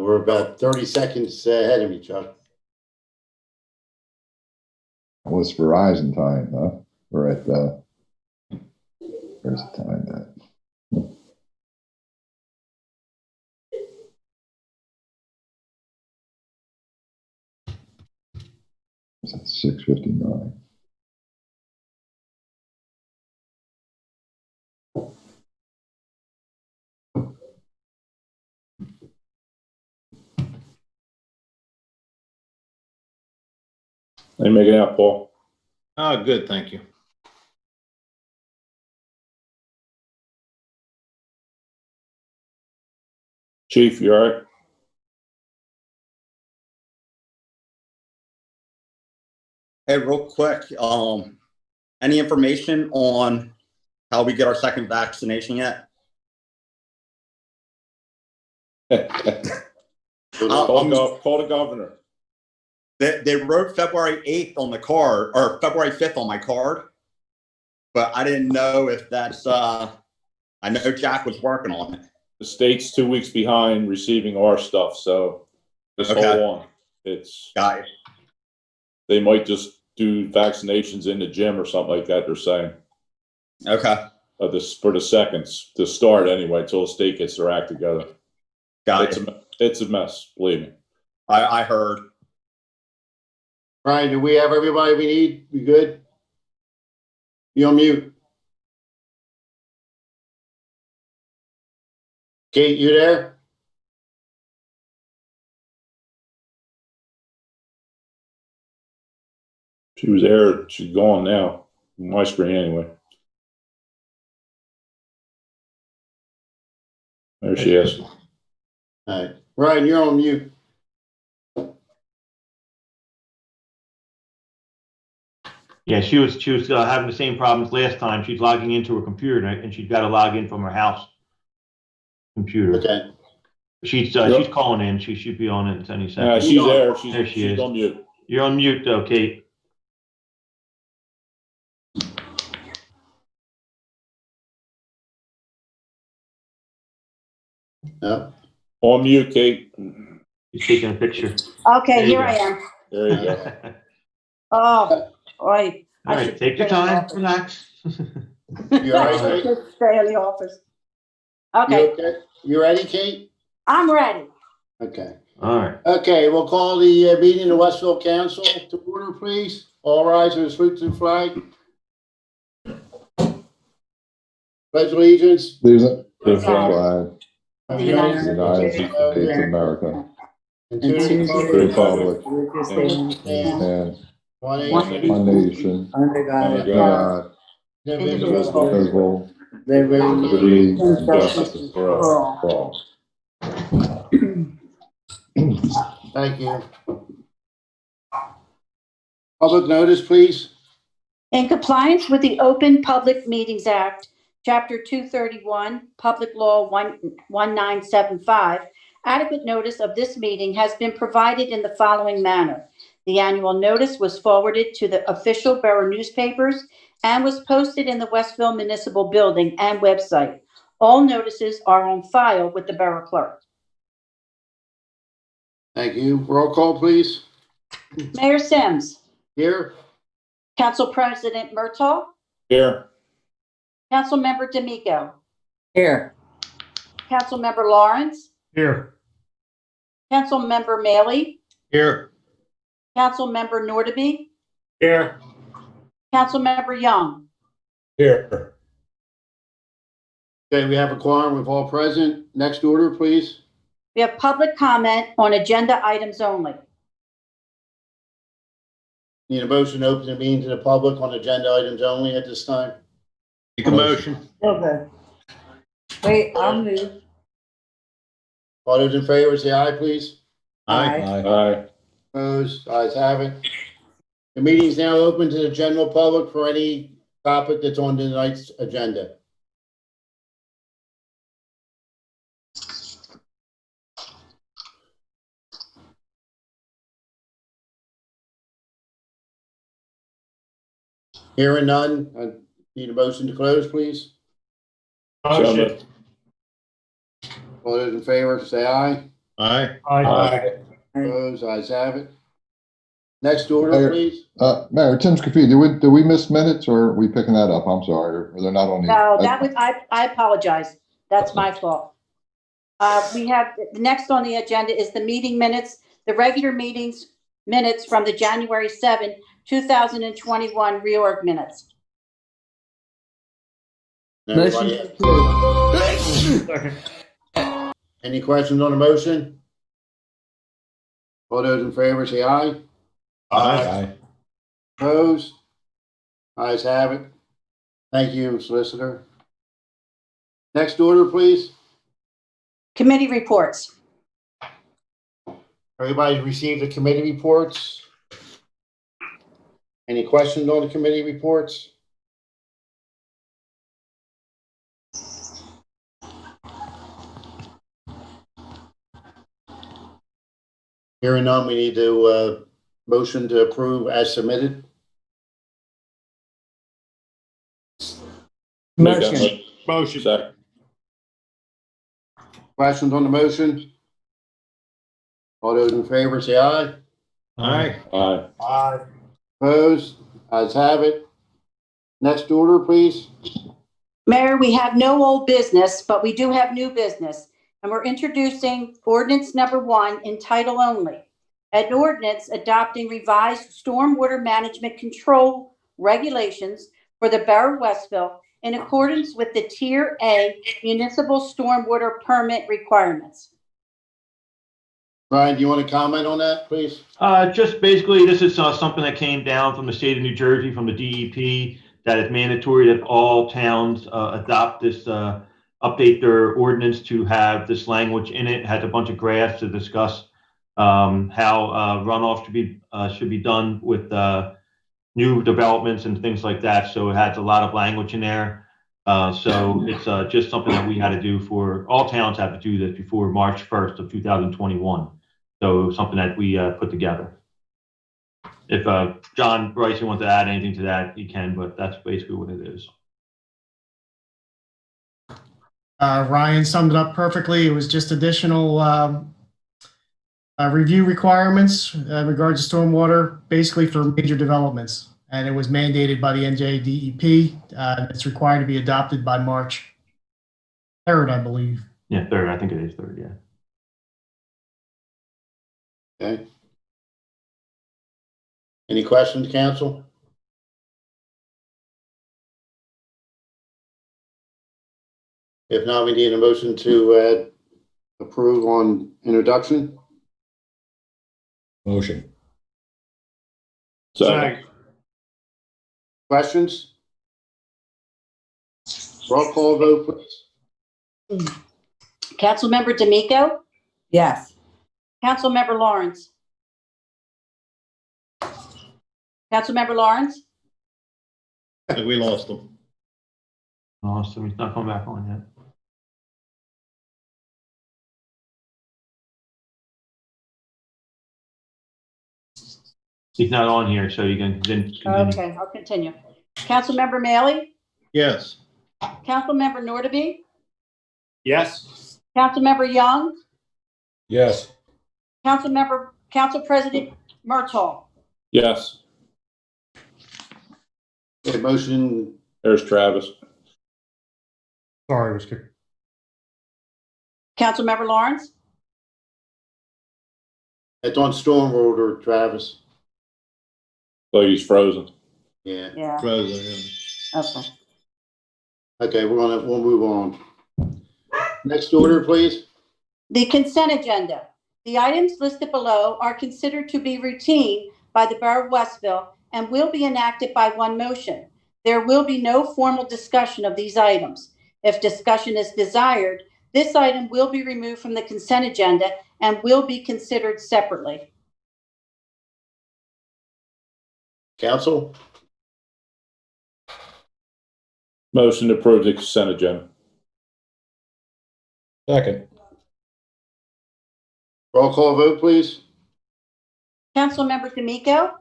we're about 30 seconds ahead of each other. Well, it's Verizon time, huh? We're at, where's the time at? It's at 6:59. How you making out, Paul? Good, thank you. Chief, you all right? Hey, real quick, any information on how we get our second vaccination yet? Call the governor. They wrote February 8th on the card, or February 5th on my card, but I didn't know if that's, I know Jack was working on it. The state's 2 weeks behind receiving our stuff, so just hold on. Got it. They might just do vaccinations in the gym or something like that, they're saying. Okay. For the seconds to start anyway, until the state gets their act together. It's a mess, believe me. I heard. Brian, do we have everybody we need? We good? You on mute? Kate, you there? She was there, she's gone now. My screen anyway. There she is. All right. Ryan, you're on mute. Yeah, she was having the same problems last time. She's logging into her computer and she's got to log in from her house computer. Okay. She's calling in. She should be on in any second. Yeah, she's there. There she is. On mute. You're on mute though, Kate. No. On mute, Kate. She's taking a picture. Okay, here I am. There you go. Oh, boy. All right, take your time, relax. You all right, Kate? Just stay in the office. You Okay, okay? You ready, Kate? I'm ready. Okay. All right. Okay, we'll call the meeting of the Westville Council to order, please. All rise and salute to the flag. Pledge allegiance. Leaves it. The Flag. of The United States of America. And to the Republic. and And one one nation. Under Under God, God. indivisible. Indivisible. liberty, Liberty and justice for all. Thank you. Public notice, please. In compliance with the Open Public Meetings Act, Chapter 231, Public Law 1975, adequate notice of this meeting has been provided in the following manner. The annual notice was forwarded to the official borough newspapers and was posted in the Westville Municipal Building and website. All notices are on file with the borough clerk. Thank you. Roll call, please. Mayor Sims, Here. Council President Murtaugh, Here. Councilmember D'Amico, here, Councilmember Lawrence, Here. Councilmember Maley, Here. Councilmember Nordeby, Here. Councilmember Young. Here. Okay, we have a quorum with all present. Next order, please. We have public comment on agenda items only. Need a motion to open the meeting to the public on agenda items only at this time. Make a motion. okay. Wait, I'll move. All those in favor, say aye, please. Aye. Aye. Opposed? Ayes have it. The meeting is now open to the general public for any topic that's on tonight's agenda. Hearing none, I need a motion to close, please. Motion. All those in favor, say aye. Aye. Aye. Opposed, ayes have it. Next order, Mayor. please. Mayor, Tim's confused. Did we miss minutes or are we picking that up? I'm sorry, or they're not on the. No, that was, I apologize. That's my fault. We have, the next on the agenda is the meeting minutes, the regular meetings minutes from the January 7, 2021 reorg minutes. Motion Everybody, to approve. any questions on the motion? All those in favor say aye. Aye. Opposed? Ayes have it. Thank you, Solicitor. Next order, please. Committee reports. Everybody received the committee reports? Any questions on the committee reports? Hearing none, we need to, motion to approve as submitted. Make that Motion. Motion. Second. Questions on the motion? All those in favor say aye. Aye. Aye. Opposed? Ayes have it. Next order, please. Mayor, we have no old business, but we do have new business. And we're introducing ordinance number 1 in title only. An ordinance adopting revised stormwater management control regulations for the Borough of Westville in accordance with the Tier A municipal stormwater permit requirements. Brian, do you want to comment on that, please? Just basically, this is something that came down from the state of New Jersey, from the DEP, that it's mandatory that all towns adopt this, update their ordinance to have this language in it. It has a bunch of graphs to discuss how runoff should be done with new developments and things like that. So it has a lot of language in there. So it's just something that we had to do for, all towns have to do this before March 1st of 2021. So it was something that we put together. If John Bryce wants to add anything to that, he can, but that's basically what it is. Ryan summed it up perfectly. It was just additional review requirements in regards to stormwater, basically for major developments. And it was mandated by the NJDEP. It's required to be adopted by March 3rd, I believe. Yeah, 3rd. I think it is 3rd, yeah. Okay. Any questions, council? If not, we need a motion to approve on introduction. Motion. Second. Questions? Roll call vote, please. Councilmember D'Amico, Yes. Councilmember Lawrence. Councilmember Lawrence, I think we lost them. Oh, so he's not coming back on yet. He's not on here, so you can then continue. okay, I'll continue. Councilmember Maley, Yes. Councilmember Nordeby, Yes. Councilmember Young, Yes. Council President Murtaugh. Yes. Okay, motion, There's Travis. Sorry, it was good. Councilmember Lawrence, it's on stormwater, Travis. So he's frozen. Yeah. yeah, Frozen. okay. Okay, we'll move on. Next order, please. The consent agenda. The items listed below are considered to be routine by the Borough of Westville and will be enacted by one motion. There will be no formal discussion of these items. If discussion is desired, this item will be removed from the consent agenda and will be considered separately. Council? Motion to approve the consent agenda. Second. Roll call vote, please. Councilmember D'Amico,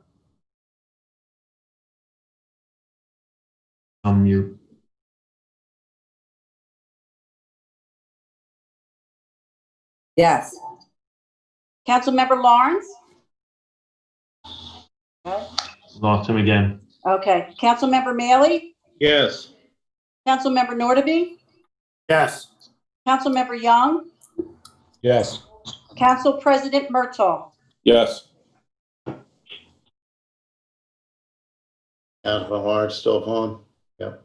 Mute. Yes. Councilmember Lawrence? Lost him again. Okay. Councilmember Maley? Yes. Councilmember Nordeby? Yes. Councilmember Young? Yes. Council President Murtaugh? Yes. Councilman Lawrence still on? Yep.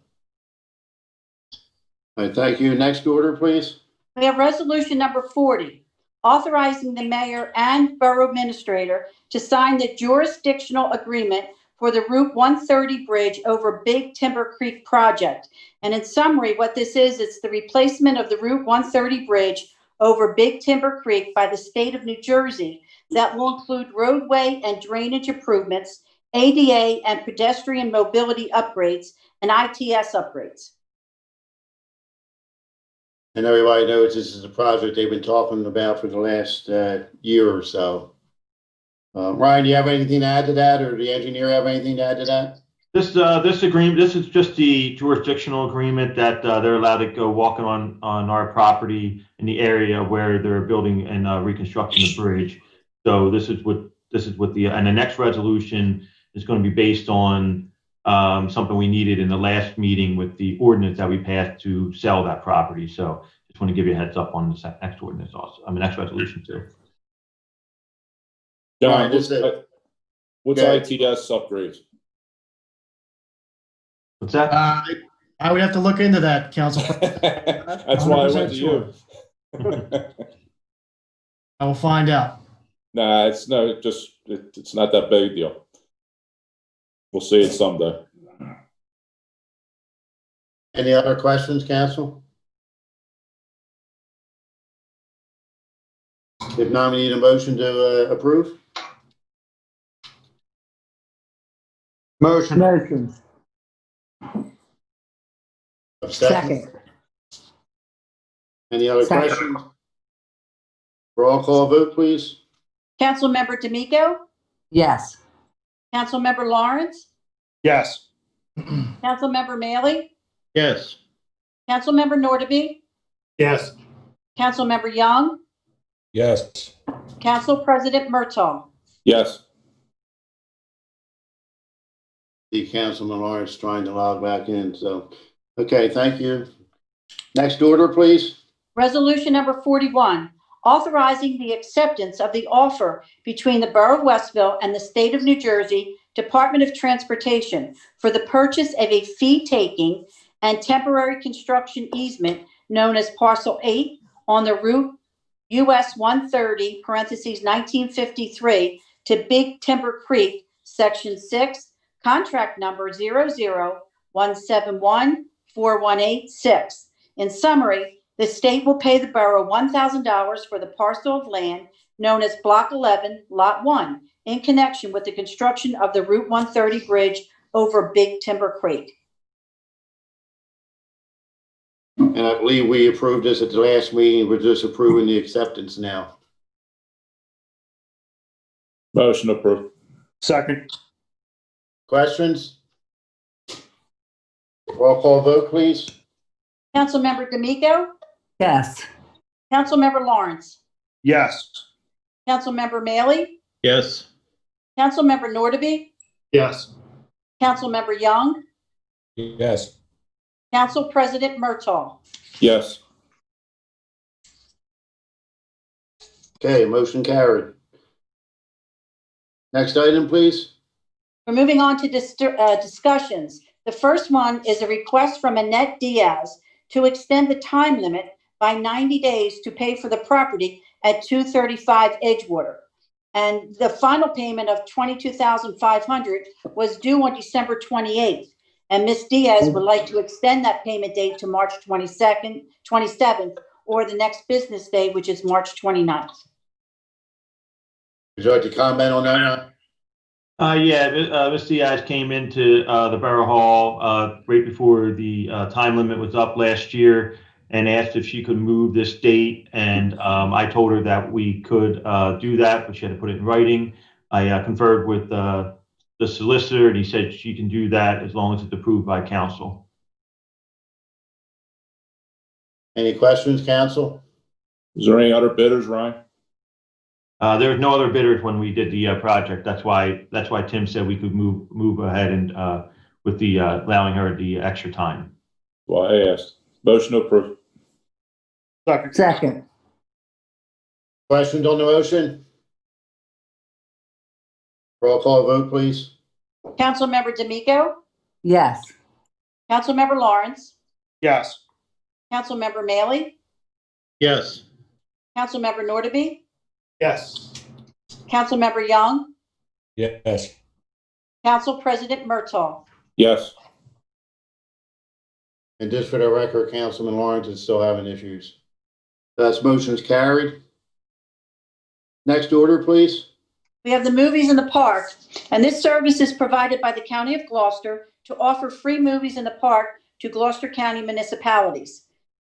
All right, thank you. Next order, please. We have resolution number 40, authorizing the mayor and borough administrator to sign the jurisdictional agreement for the Route 130 bridge over Big Timber Creek project. And in summary, what this is, it's the replacement of the Route 130 bridge over Big Timber Creek by the state of New Jersey that will include roadway and drainage improvements, ADA and pedestrian mobility upgrades, and ITS upgrades. And everybody knows this is a project they've been talking about for the last year or so. Ryan, do you have anything to add to that, or the engineer have anything to add to that? This agreement, this is just the jurisdictional agreement that they're allowed to go walking on our property in the area where they're building and reconstructing the bridge. So this is what and the next resolution is going to be based on something we needed in the last meeting with the ordinance that we passed to sell that property. So just want to give you a heads up on the next ordinance also. Next resolution too. John, Right, what's Okay. ITS upgrades? What's that? I would have to look into that, Council. That's why I went to you. I will find out. Nah, it's not that big a deal. We'll see it someday. Any other questions, council? If not, we need a motion to approve. Motion. A second. Any other Second. questions? Roll call vote, please. Councilmember D'Amico? Yes. Councilmember Lawrence? Yes. Councilmember Maley? Yes. Councilmember Nordeby? Yes. Councilmember Young? Yes. Council President Murtaugh? Yes. The Councilman Lawrence trying to log back in, so, okay, thank you. Next order, please. Resolution number 41, authorizing the acceptance of the offer between the Borough of Westville and the State of New Jersey Department of Transportation for the purchase of a fee-taking and temporary construction easement known as Parcel 8 on the route US 130, parentheses 1953, to Big Timber Creek, Section 6, contract number 001714186. In summary, the state will pay the borough $1,000 for the parcel of land known as Block 11, Lot 1, in connection with the construction of the Route 130 bridge over Big Timber Creek. And I believe we approved this at the last meeting. We're just approving the acceptance now. Motion approved. Second. Questions? Roll call vote, please. Councilmember D'Amico? Yes. Councilmember Lawrence? Yes. Councilmember Maley? Yes. Councilmember Nordeby? Yes. Councilmember Young? Yes. Council President Murtaugh? Yes. Okay, motion carried. Next item, please. We're moving on to discussions. The first one is a request from Annette Diaz to extend the time limit by 90 days to pay for the property at 235 Edgewater. And the final payment of $22,500 was due on December 28th. And Ms. Diaz would like to extend that payment date to March 27th, or the next business day, which is March 29th. Would you like to comment on that? Ms. Diaz came into the Borough Hall right before the time limit was up last year and asked if she could move this date. And I told her that we could do that, but she had to put it in writing. I conferred with the solicitor, and he said she can do that as long as it's approved by council. Any questions, council? Is there any other bidders, Ryan? There was no other bidders when we did the project. That's why Tim said we could move ahead and with the allowing her the extra time. Well, I asked. Motion approved. Second. Questions on the motion? Roll call vote, please. Councilmember D'Amico, Yes. Councilmember Lawrence, Yes. Councilmember Maley, Yes. Councilmember Nordeby, Yes. Councilmember Young, Yes. Council President Murtaugh. Yes. And just for the record, Councilman Lawrence is still having issues. Thus, motion's carried. Next order, please. We have the Movies in the Park, and this service is provided by the County of Gloucester to offer free movies in the park to Gloucester County municipalities.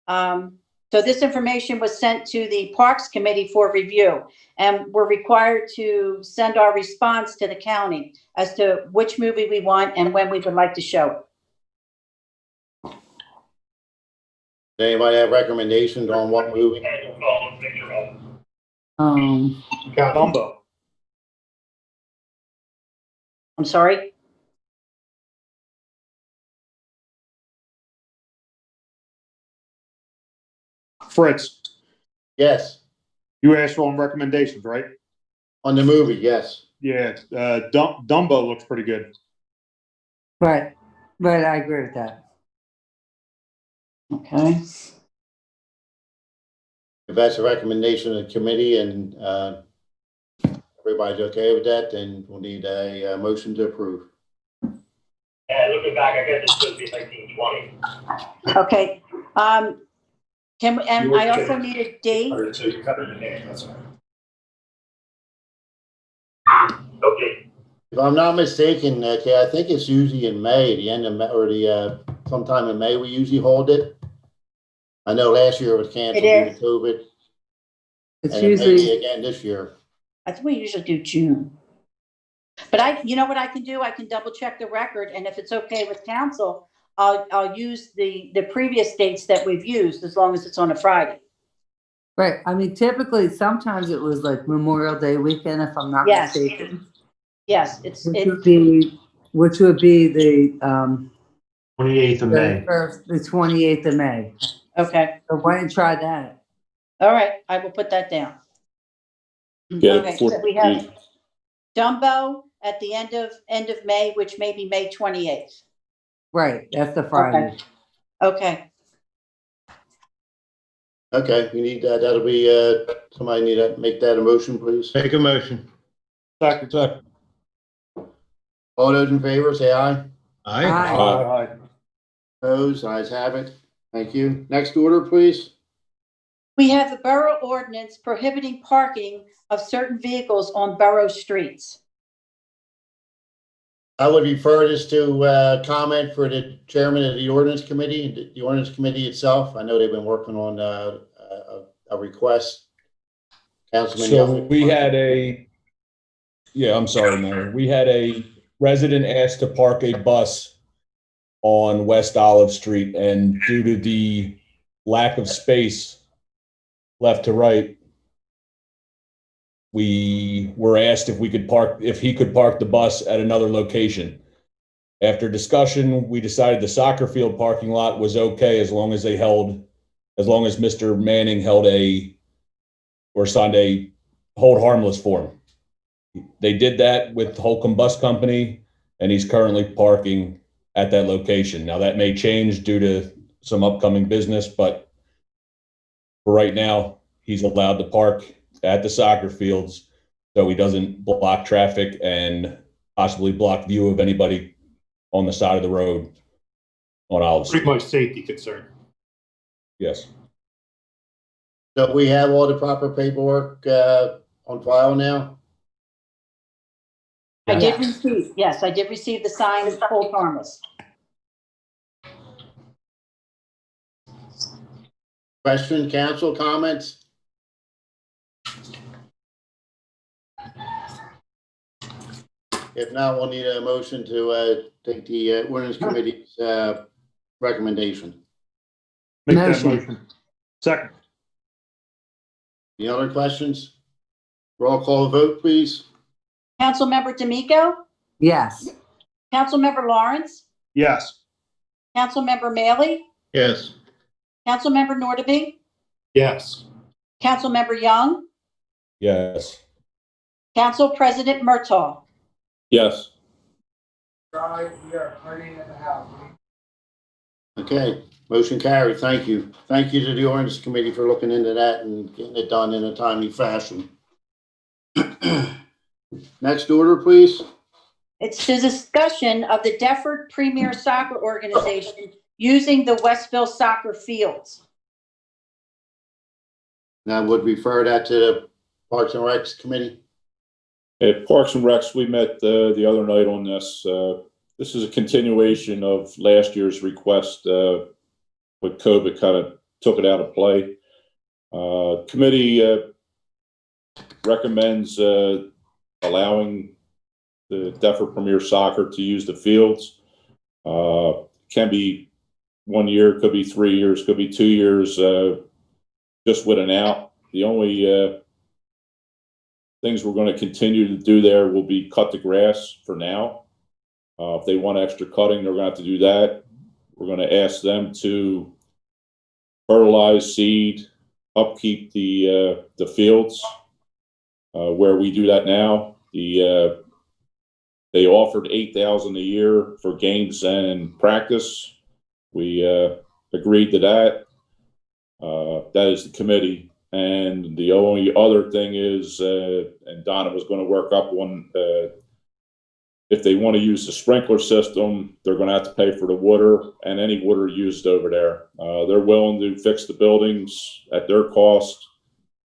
So this information was sent to the Parks Committee for review, and we're required to send our response to the county as to which movie we want and when we would like to show it. Does anybody have recommendations on what movie? Dumbo. I'm sorry? Fritz, Yes, you asked for recommendations, right? on the movie, yes. Yeah, Dumbo looks pretty good. Right. Right, I agree with that. Okay. If that's a recommendation of the committee and everybody's okay with that, then we'll need a motion to approve. Yeah, looking back, I guess it's supposed to be 1920. Okay. And I also need a date. So you cut it in half, that's all right. Okay. If I'm not mistaken, okay, I think it's usually in May, the end of May, or the sometime in May we usually hold it. I know last year it was canceled It due is. to COVID. It's And it may usually, be again this year. I think we usually do June. But you know what I can do? I can double check the record, and if it's okay with council, I'll use the previous dates that we've used, as long as it's on a Friday. right. I mean, typically, sometimes it was like Memorial Day weekend, if I'm not Yes. mistaken. Yes, Which would be the 28th of May. the 28th of May. okay. So why don't you try that? All right, I will put that down. Get Okay, it so we have Dumbo at the end of May, which may be May 28th. Right, that's the Friday. Okay, Okay, we need that. That'll be somebody need to make that a motion, please. Make a motion. Second. All those in favor, say aye. Aye. Aye. Opposed, ayes have it. Thank you. Next order, please. we have the borough ordinance prohibiting parking of certain vehicles on borough streets. I would refer this to comment for the chairman of the ordinance committee, the ordinance committee itself. I know they've been working on a request. Councilman So Young. we had I'm sorry, Mayor. We had a resident ask to park a bus on West Olive Street, and due to the lack of space left to right, we were asked if he could park the bus at another location. After discussion, we decided the soccer field parking lot was okay as long as Mr. Manning signed a hold harmless form. They did that with Holcomb Bus Company, and he's currently parking at that location. Now that may change due to some upcoming business, but for right now, he's allowed to park at the soccer fields so he doesn't block traffic and possibly block view of anybody on the side of the road on Olive Street. Pretty much safety concern. Yes. So we have all the proper paperwork on file now? I did receive the signed hold harmless. Question, council, comments? If not, we'll need a motion to take the ordinance committee's recommendation. Make that Motion. motion. Second. Any other questions? Roll call vote, please. Councilmember D'Amico, Yes. Councilmember Lawrence, Yes. Councilmember Maley, Yes. Councilmember Nordeby, Yes. Councilmember Young, Yes. Council President Murtaugh. Yes. Okay, motion carried. Thank you. Thank you to the ordinance committee for looking into that and getting it done in a timely fashion. Next order, please. It's the discussion of the Defford Premier Soccer Organization using the Westville soccer fields. Now, would refer that to the Parks and Recs Committee. At Parks and Recs, we met the other night on this. This is a continuation of last year's request, but COVID kind of took it out of play. Committee recommends allowing the Defford Premier Soccer to use the fields. Can be 1 year, could be 3 years, could be 2 years, just with an out. The only things we're going to continue to do there will be cut the grass for now. If they want extra cutting, they're going to have to do that. We're going to ask them to fertilize, seed, upkeep the fields where we do that now. They offered $8,000 a year for games and practice. We agreed to that. That is the committee. And the only other thing is, and Donna was going to work up one, if they want to use the sprinkler system, they're going to have to pay for the water and any water used over there. They're willing to fix the buildings at their cost,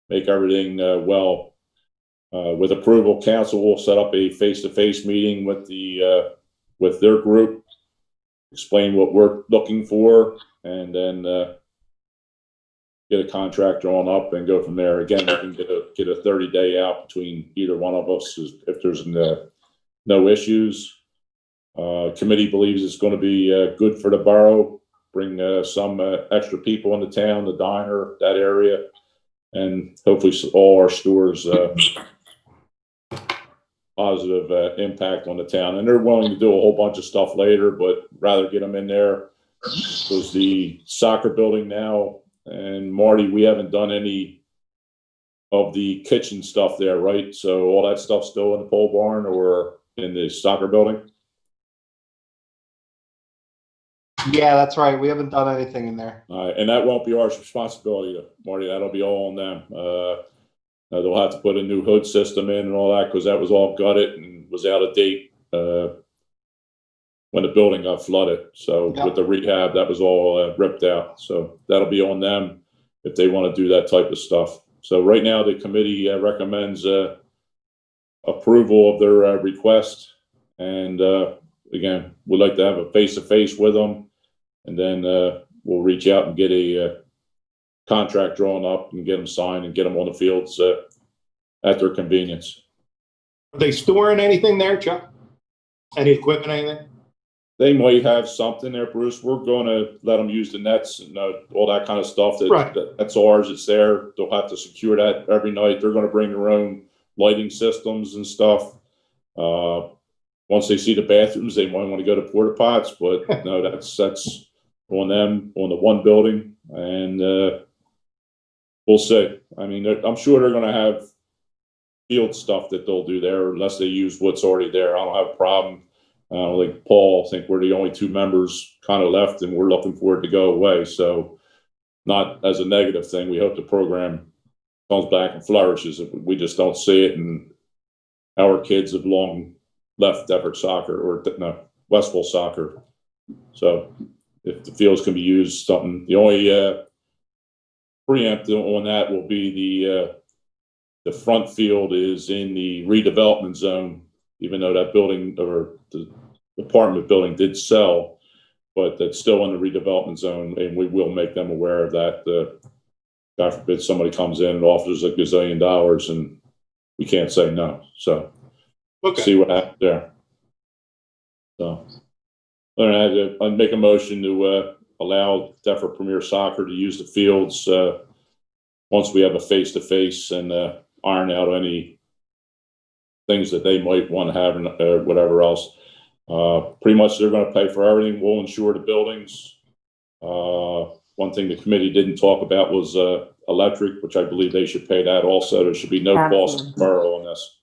make everything well. With approval, council will set up a face-to-face meeting with with their group, explain what we're looking for, and then get a contract drawn up and go from there. Again, we can get a 30-day out between either one of us if there's no issues. Committee believes it's going to be good for the borough, bring some extra people into town, the diner, that area, and hopefully all our stores positive impact on the town. And they're willing to do a whole bunch of stuff later, but rather get them in there. Because the soccer building now, and Marty, we haven't done any of the kitchen stuff there, right? So all that stuff's still in the pole barn or in the soccer building? Yeah, that's right. We haven't done anything in there. And that won't be our responsibility, Marty. That'll be all on them. They'll have to put a new hood system in and all that because that was all gutted and was out of date when the building got flooded. So with the rehab, that was all ripped out. So that'll be on them if they want to do that type of stuff. So right now, the committee recommends approval of their request. And again, we'd like to have a face-to-face with them. And then we'll reach out and get a contract drawn up and get them signed and get them on the fields at their convenience. Are they storing anything there, Chuck? Any equipment, anything? They might have something there, Bruce. We're going to let them use the nets and all that kind of stuff. That's ours. It's there. They'll have to secure that every night. They're going to bring their own lighting systems and stuff. Once they see the bathrooms, they might want to go to porta pots, but no, that's on them, on the one building. And we'll see. I mean, I'm sure they're going to have field stuff that they'll do there unless they use what's already there. I don't have a problem. Like Paul, I think we're the only 2 members kind of left, and we're looking for it to go away. So not as a negative thing. We hope the program comes back and flourishes. We just don't see it, and our kids have long left Defford soccer or Westville soccer. So if the fields can be used, something. The only preempt on that will be the front field is in the redevelopment zone, even though that building or the apartment building did sell, but that's still in the redevelopment zone, and we will make them aware of that. God forbid somebody comes in and offers $1 gazillion and we can't say no. So see what happens there. So I'd make a motion to allow Defford Premier Soccer to use the fields once we have a face-to-face and iron out any things that they might want to have or whatever else. Pretty much they're going to pay for everything. We'll insure the buildings. One thing the committee didn't talk about was electric, which I believe they should pay that also. There should be no cost to Borough on this,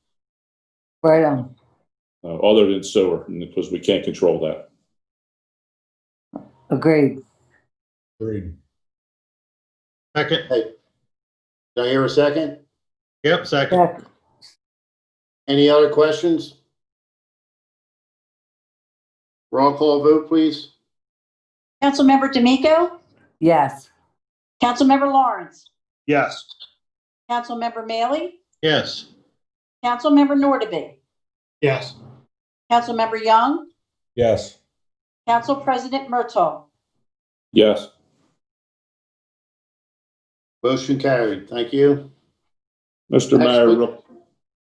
Right on. other than sewer, because we can't control that. Agreed. Agreed. Second. Hey, did I hear a second? Yep, second. Check. Any other questions? Roll call vote, please. Councilmember D'Amico, Yes. Councilmember Lawrence, Yes. Councilmember Maley, Yes. Councilmember Nordeby, Yes. Councilmember Young, Yes. Council President Murtaugh. Yes. Motion carried. Thank you. Mr. Next, Mayor, please.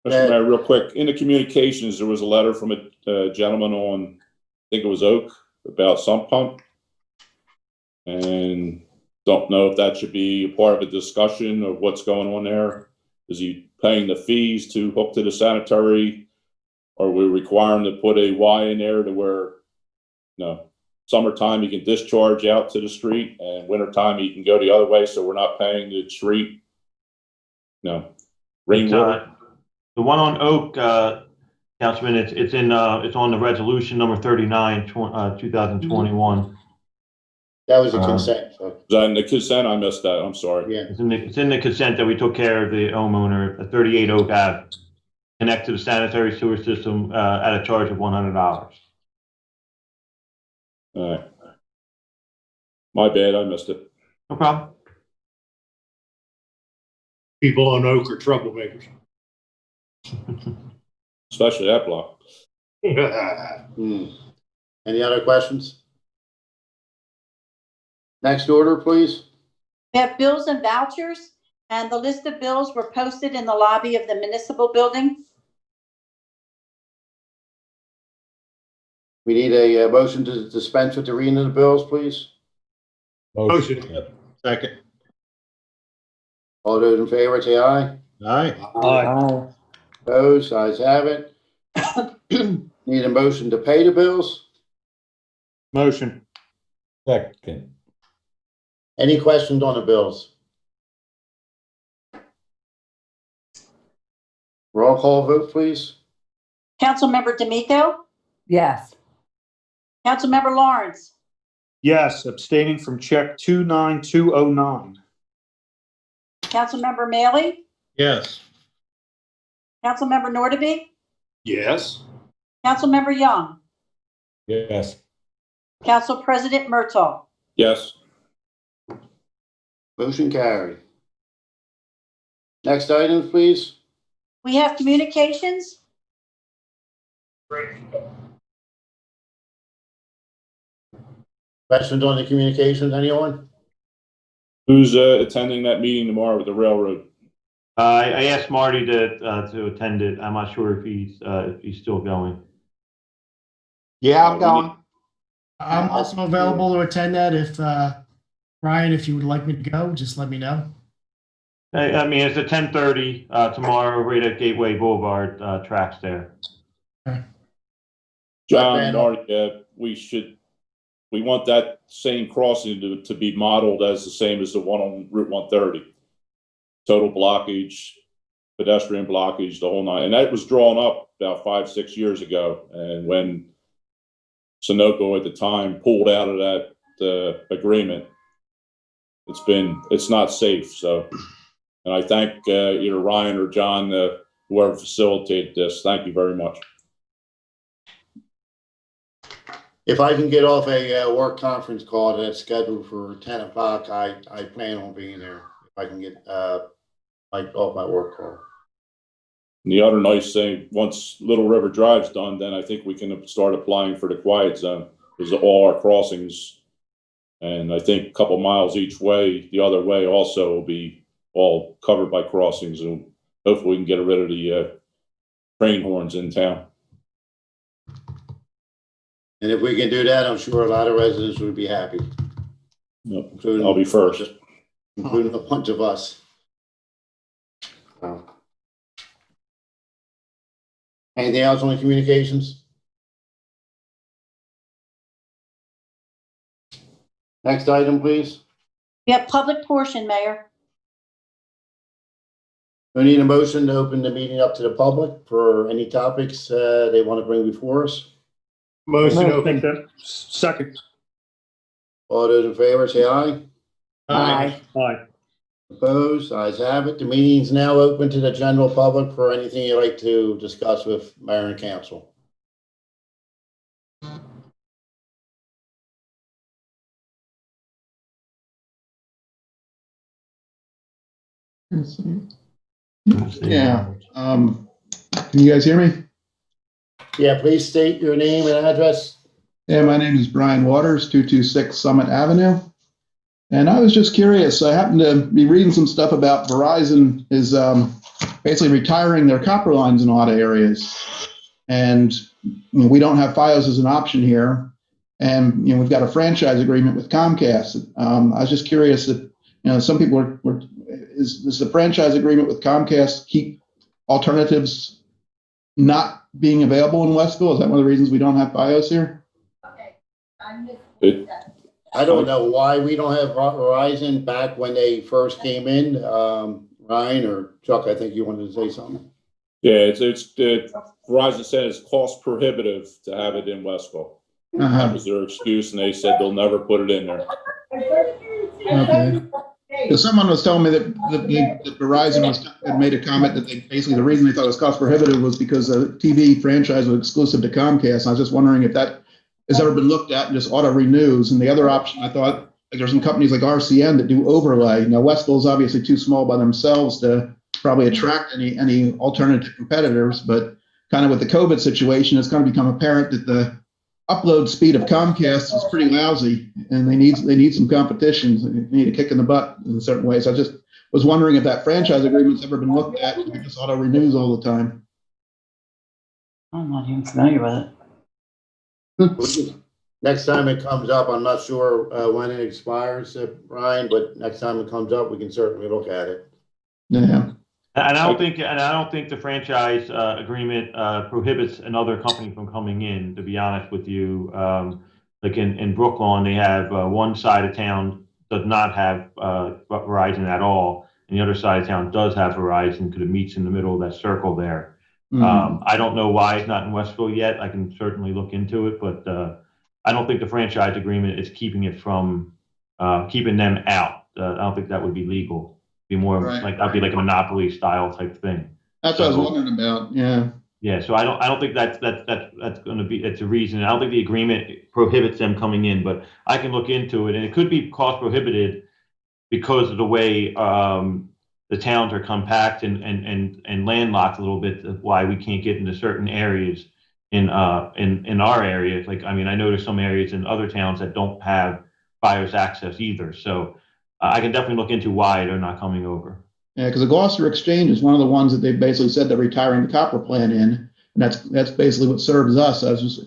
Mr. Mayor, real quick, in the communications, there was a letter from a gentleman on, I think it was Oak, about sump pump. And don't know if that should be a part of a discussion of what's going on there. Is he paying the fees to hook to the sanitary? Or we require him to put a Y in there to where, summertime he can discharge out to the street and wintertime he can go the other way, so we're not paying the street. Rainwater. The one on Oak, Councilman, it's on the resolution number 39, 2021. That was a consent. So, Is that in the consent? I missed that. I'm sorry. yeah. It's in the consent that we took care of the homeowner at 38 Oak Ave. Connect to the sanitary sewer system at a charge of $100. All right. My bad. I missed it. No problem. People on Oak are troublemakers. Especially that block. Any other questions? Next order, please. We have bills and vouchers, and the list of bills were posted in the lobby of the municipal building. We need a motion to dispense with the reading of the bills, please. Motion. Second. All those in favor, say aye. Aye. Aye. Opposed, ayes have it. Need a motion to pay the bills. Motion. Second. Any questions on the bills? Roll call vote, please. Councilmember D'Amico, Yes. Councilmember Lawrence, Yes, abstaining from check 29209. Councilmember Maley, Yes. Councilmember Nordeby, Yes. Councilmember Young, Yes. Council President Murtaugh. Yes. Motion carried. Next item, please. We have communications. Questions on the communications, anyone? Who's attending that meeting tomorrow with the railroad? I asked Marty to attend it. I'm not sure if he's still going. Yeah, I'm going. I'm also available to attend that if, Ryan, if you would like me to go, just let me know. I mean, it's at 10:30 tomorrow, right at Gateway Boulevard tracks there. John, Marty, we want that same crossing to be modeled as the same as the one on Route 130. Total blockage, pedestrian blockage, the whole nine. And that was drawn up about 5-6 years ago. And when Sunoco at the time pulled out of that agreement, it's not safe. So, and I thank either Ryan or John, whoever facilitated this. Thank you very much. If I can get off a work conference call that's scheduled for 10 o'clock, I plan on being there. If I can get off my work call. And the other nice thing, once Little River Drive's done, then I think we can start applying for the quiet zone, because all our crossings, and I think a couple miles each way, the other way also will be all covered by crossings, and hopefully we can get rid of the train horns in town. And if we can do that, I'm sure a lot of residents would be happy. Yep. I'll be first. Including a bunch of us. Anything else on the communications? Next item, please. We have public portion, Mayor. We need a motion to open the meeting up to the public for any topics they want to bring before us. Motion open. Second. All those in favor, say aye. Aye. Aye. Opposed? Ayes have it. The meeting is now open to the general public for anything you'd like to discuss with mayor and council. Yeah. Can you guys hear me? Yeah, please state your name and address. Yeah, my name is Brian Waters, 226 Summit Avenue. And I was just curious. I happened to be reading some stuff about Verizon is basically retiring their copper lines in a lot of areas. And we don't have FiOS as an option here. And we've got a franchise agreement with Comcast. I was just curious that some people were is the franchise agreement with Comcast keep alternatives not being available in Westville? Is that one of the reasons we don't have FiOS here? I don't know why we don't have Verizon back when they first came in. Ryan or Chuck, I think you wanted to say something. Yeah, it's Verizon said it's cost prohibitive to have it in Westville. That was their excuse, and they said they'll never put it in there. Okay. Because someone was telling me that Verizon had made a comment that basically the reason they thought it was cost prohibitive was because the TV franchise was exclusive to Comcast. I was just wondering if that has ever been looked at and just auto renews. And the other option, I thought, like there's some companies like RCN that do overlay. Now Westville is obviously too small by themselves to probably attract any alternative competitors, but kind of with the COVID situation, it's going to become apparent that the upload speed of Comcast is pretty lousy, and they need some competition. They need a kick in the butt in certain ways. I just was wondering if that franchise agreement's ever been looked at. It just auto renews all the time. I'm not even familiar with it. Next time it comes up, I'm not sure when it expires, Brian, but next time it comes up, we can certainly look at it. Yeah. And I don't think the franchise agreement prohibits another company from coming in, to be honest with you. Like in Brooklyn, they have one side of town does not have Verizon at all, and the other side of town does have Verizon because it meets in the middle of that circle there. I don't know why it's not in Westville yet. I can certainly look into it, but I don't think the franchise agreement is keeping it from keeping them out. I don't think that would be legal. Be more like that'd be like a monopoly style type thing. That's what I was wondering about. Yeah. Yeah. So I don't think that's going to be. It's a reason. I don't think the agreement prohibits them coming in, but I can look into it, and it could be cost prohibited because of the way the towns are compact and landlocked a little bit. Why we can't get into certain areas in our area. Like I mean, I know there's some areas in other towns that don't have FiOS access either. So. I can definitely look into why they're not coming over. Yeah, because the Gloucester Exchange is one of the ones that they've basically said they're retiring the copper plant in, and that's basically what serves us.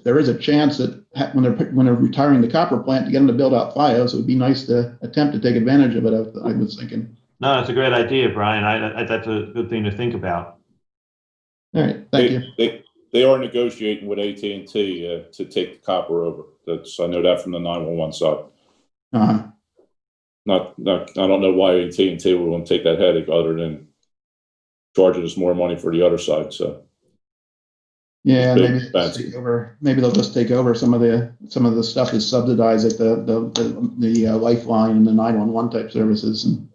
There is a chance that when they're retiring the copper plant to get them to build out FiOS, it would be nice to attempt to take advantage of it. I was thinking. No, that's a great idea, Brian. That's a good thing to think about. All right, thank you. They are negotiating with AT&T to take the copper over. I know that from the 911 side. I don't know why AT&T would want to take that headache other than charging us more money for the other side. So yeah, maybe they'll just take over some of the stuff that's subsidized, like the Lifeline and the 911 type services. And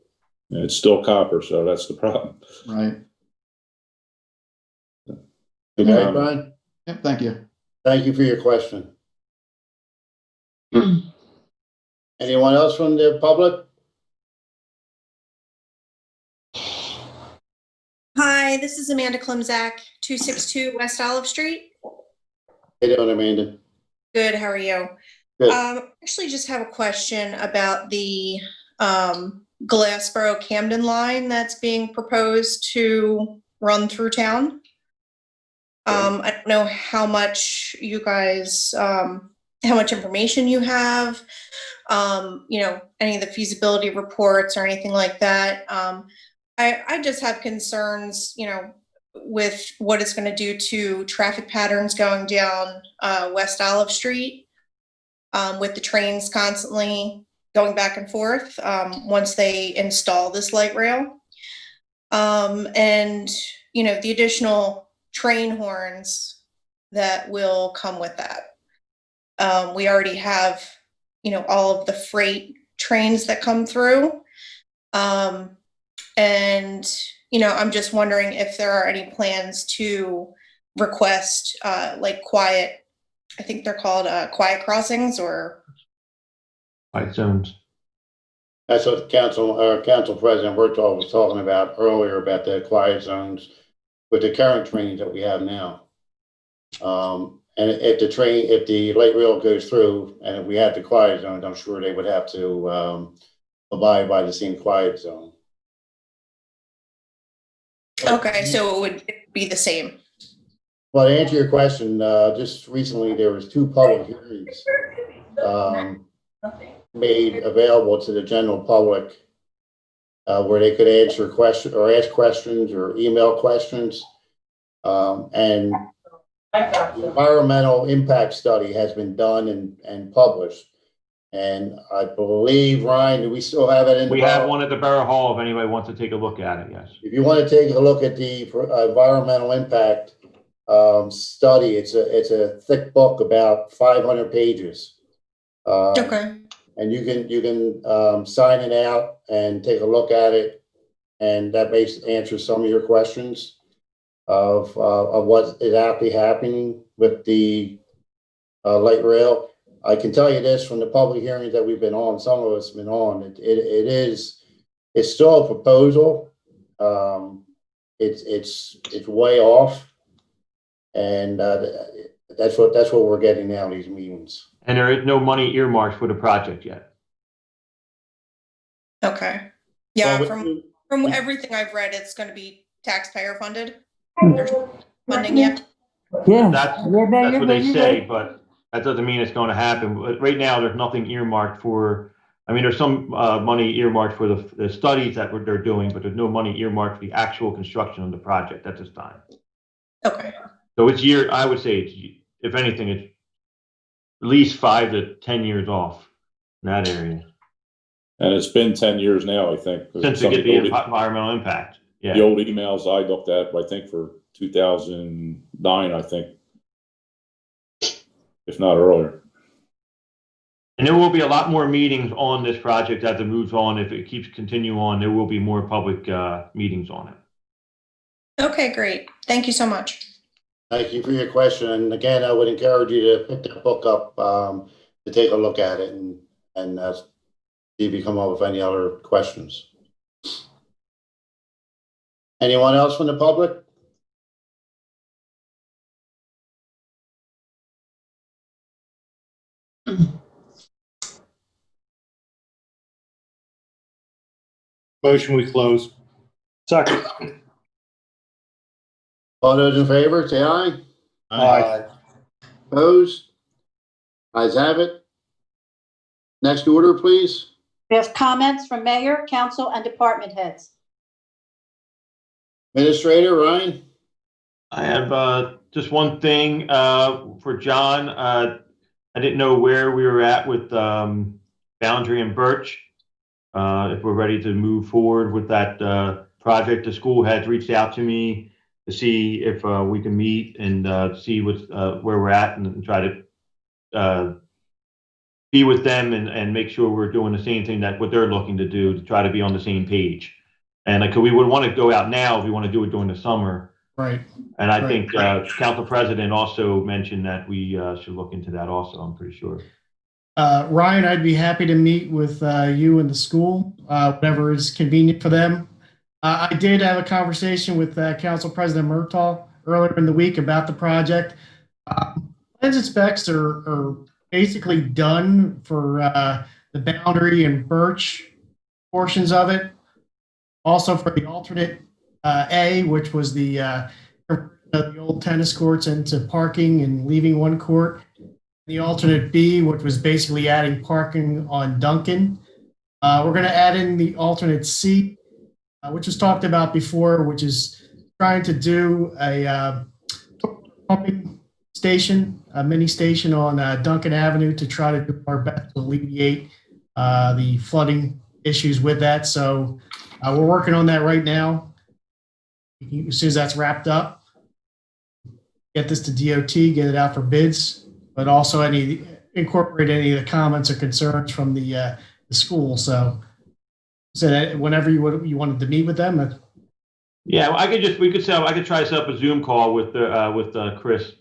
yeah, it's still copper, so that's the problem. Right. Okay, Brian. Yep. Thank you. Thank you for your question. Anyone else from the public? Hi, this is Amanda Klimzak, 262 West Olive Street. Hey doing, Amanda? Good, how are you? Good. Actually just have a question about the Glassboro-Camden line that's being proposed to run through town. I don't know how much you guys, how much information you have, any of the feasibility reports or anything like that. I just have concerns, with what it's going to do to traffic patterns going down West Olive Street, with the trains constantly going back and forth once they install this light rail. And, you know, the additional train horns that will come with that. We already have, you know, all of the freight trains that come through. And, you know, I'm just wondering if there are any plans to request like quiet, I think they're called quiet crossings or Quiet zones. That's what Council President Berthold was talking about earlier about the quiet zones with the current trains that we have now. And if the light rail goes through and if we have the quiet zones, I'm sure they would have to abide by the same quiet zone. okay, so it would be the same. Well, to answer your question, just recently there was 2 public hearings made available to the general public where they could answer questions or ask questions or email questions. And the environmental impact study has been done and published. And I believe, Ryan, do we still have it in? We have one at the Borough Hall if anybody wants to take a look at it, yes. If you want to take a look at the environmental impact study, it's a thick book, about 500 pages. Okay. And you can sign it out and take a look at it, and that basically answers some of your questions of what is actually happening with the light rail. I can tell you this from the public hearings that we've been on, some of us have been on, it's still a proposal. It's way off, and that's what we're getting now, these meetings. And there is no money earmarked for the project yet. Okay. Yeah, Well, from everything I've read, it's going to be taxpayer funded. There's funding yet. Yeah. That's what they say, but that doesn't mean it's going to happen. But right now, there's nothing earmarked for, I mean, there's some money earmarked for the studies that they're doing, but there's no money earmarked for the actual construction of the project at this time. Okay. So I would say it's, if anything, it's at least 5 to 10 years off in that area. And it's been 10 years now, I think. Since we get the environmental impact. Yeah. The old emails I looked at, I think for 2009, I think, if not earlier. And there will be a lot more meetings on this project as it moves on. If it keeps continuing on, there will be more public meetings on it. Okay, great. Thank you so much. Thank you for your question. And again, I would encourage you to pick that book up to take a look at it and see if you come up with any other questions. Anyone else from the public? Motion we close. Second. All those in favor, say aye. Aye. Opposed? Ayes have it. Next order, please. We have comments from mayor, council, and department heads. Administrator, Ryan? I have just one thing for John. I didn't know where we were at with Boundary and Birch. If we're ready to move forward with that project. The school has reached out to me to see if we can meet and see where we're at and try to be with them and make sure we're doing the same thing that what they're looking to do to try to be on the same page. And we would want to go out now if we want to do it during the summer. Right. And I think Council President also mentioned that we should look into that also, I'm pretty sure. Ryan, I'd be happy to meet with you and the school, whatever is convenient for them. I did have a conversation with Council President Murtaugh earlier in the week about the project. Plans and specs are basically done for the Boundary and Birch portions of it. Also for the alternate A, which was the old tennis courts into parking and leaving one court. The alternate B, which was basically adding parking on Duncan. We're going to add in the alternate C, which was talked about before, which is trying to do a pumping station, a mini station on Duncan Avenue to try to do our best to alleviate the flooding issues with that. So we're working on that right now. As soon as that's wrapped up, get this to DOT, get it out for bids, but also incorporate any of the comments or concerns from the school. So that whenever you wanted to meet with them. Yeah, I could try to set up a Zoom call with Chris,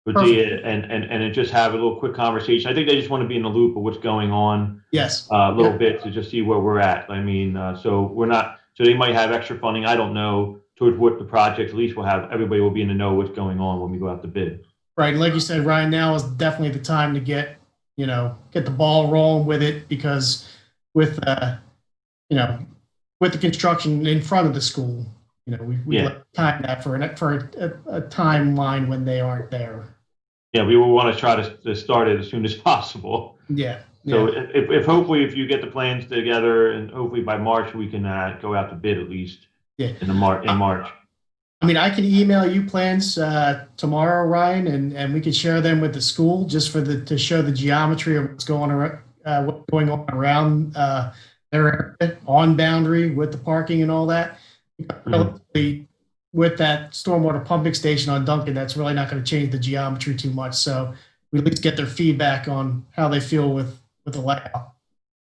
with Dia, and just have a little quick conversation. I think they just want to be in the loop of what's going on. Yes. A little bit to just see where we're at. I mean, so they might have extra funding. I don't know towards what the project, at least everybody will be in the know what's going on when we go out to bid. Right. Like you said, Ryan, now is definitely the time to get the ball rolling with it, because with the construction in front of the school, we time that for a timeline when they aren't there. Yeah, we will want to try to start it as soon as possible. Yeah. So if hopefully if you get the plans together, and hopefully by March we can go out to bid at least. Yeah. In March. I mean, I can email you plans tomorrow, Ryan, and we can share them with the school just to show the geometry of what's going on around their on boundary with the parking and all that. With that stormwater pumping station on Duncan, that's really not going to change the geometry too much. So we at least get their feedback on how they feel with the layout.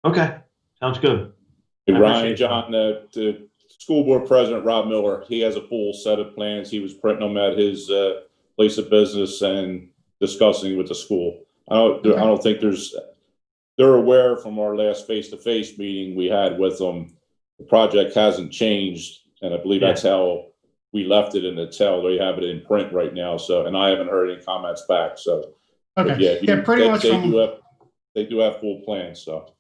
Okay, sounds good. Hey, Ryan, John, the school board president, Rob Miller, he has a full set of plans. He was printing them at his place of business and discussing with the school. I don't think they're aware from our last face-to-face meeting we had with them. The project hasn't changed, and I believe that's how we left it in the tell. They have it in print right now. So, and I haven't heard any comments back. So, okay, pretty much they do have full plans. So,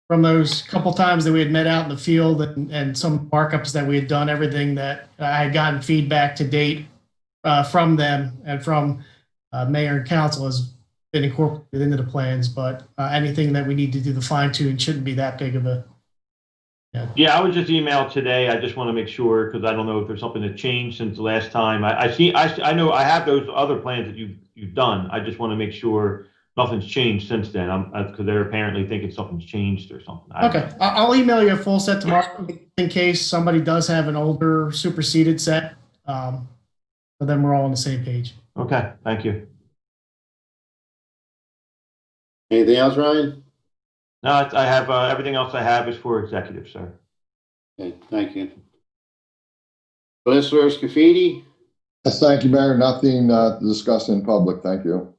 from those couple times that we had met out in the field and some markups that we had done, everything that I had gotten feedback to date from them and from mayor and council has been incorporated into the plans. But anything that we need to do the fine tune shouldn't be that big of a. Yeah, I would just email today. I just want to make sure, because I don't know if there's something that changed since the last time. I know I have those other plans that you've done. I just want to make sure nothing's changed since then. Because they're apparently thinking something's changed or something. Okay, I'll email you a full set tomorrow in case somebody does have an older superseded set. So then we're all on the same page. Okay, thank you. Anything else, Ryan? No, I have everything else I have is for executive, sir. Okay, thank you. Solicitor Scafidi? Yes, thank you, Mayor. Nothing to discuss in public. Thank you.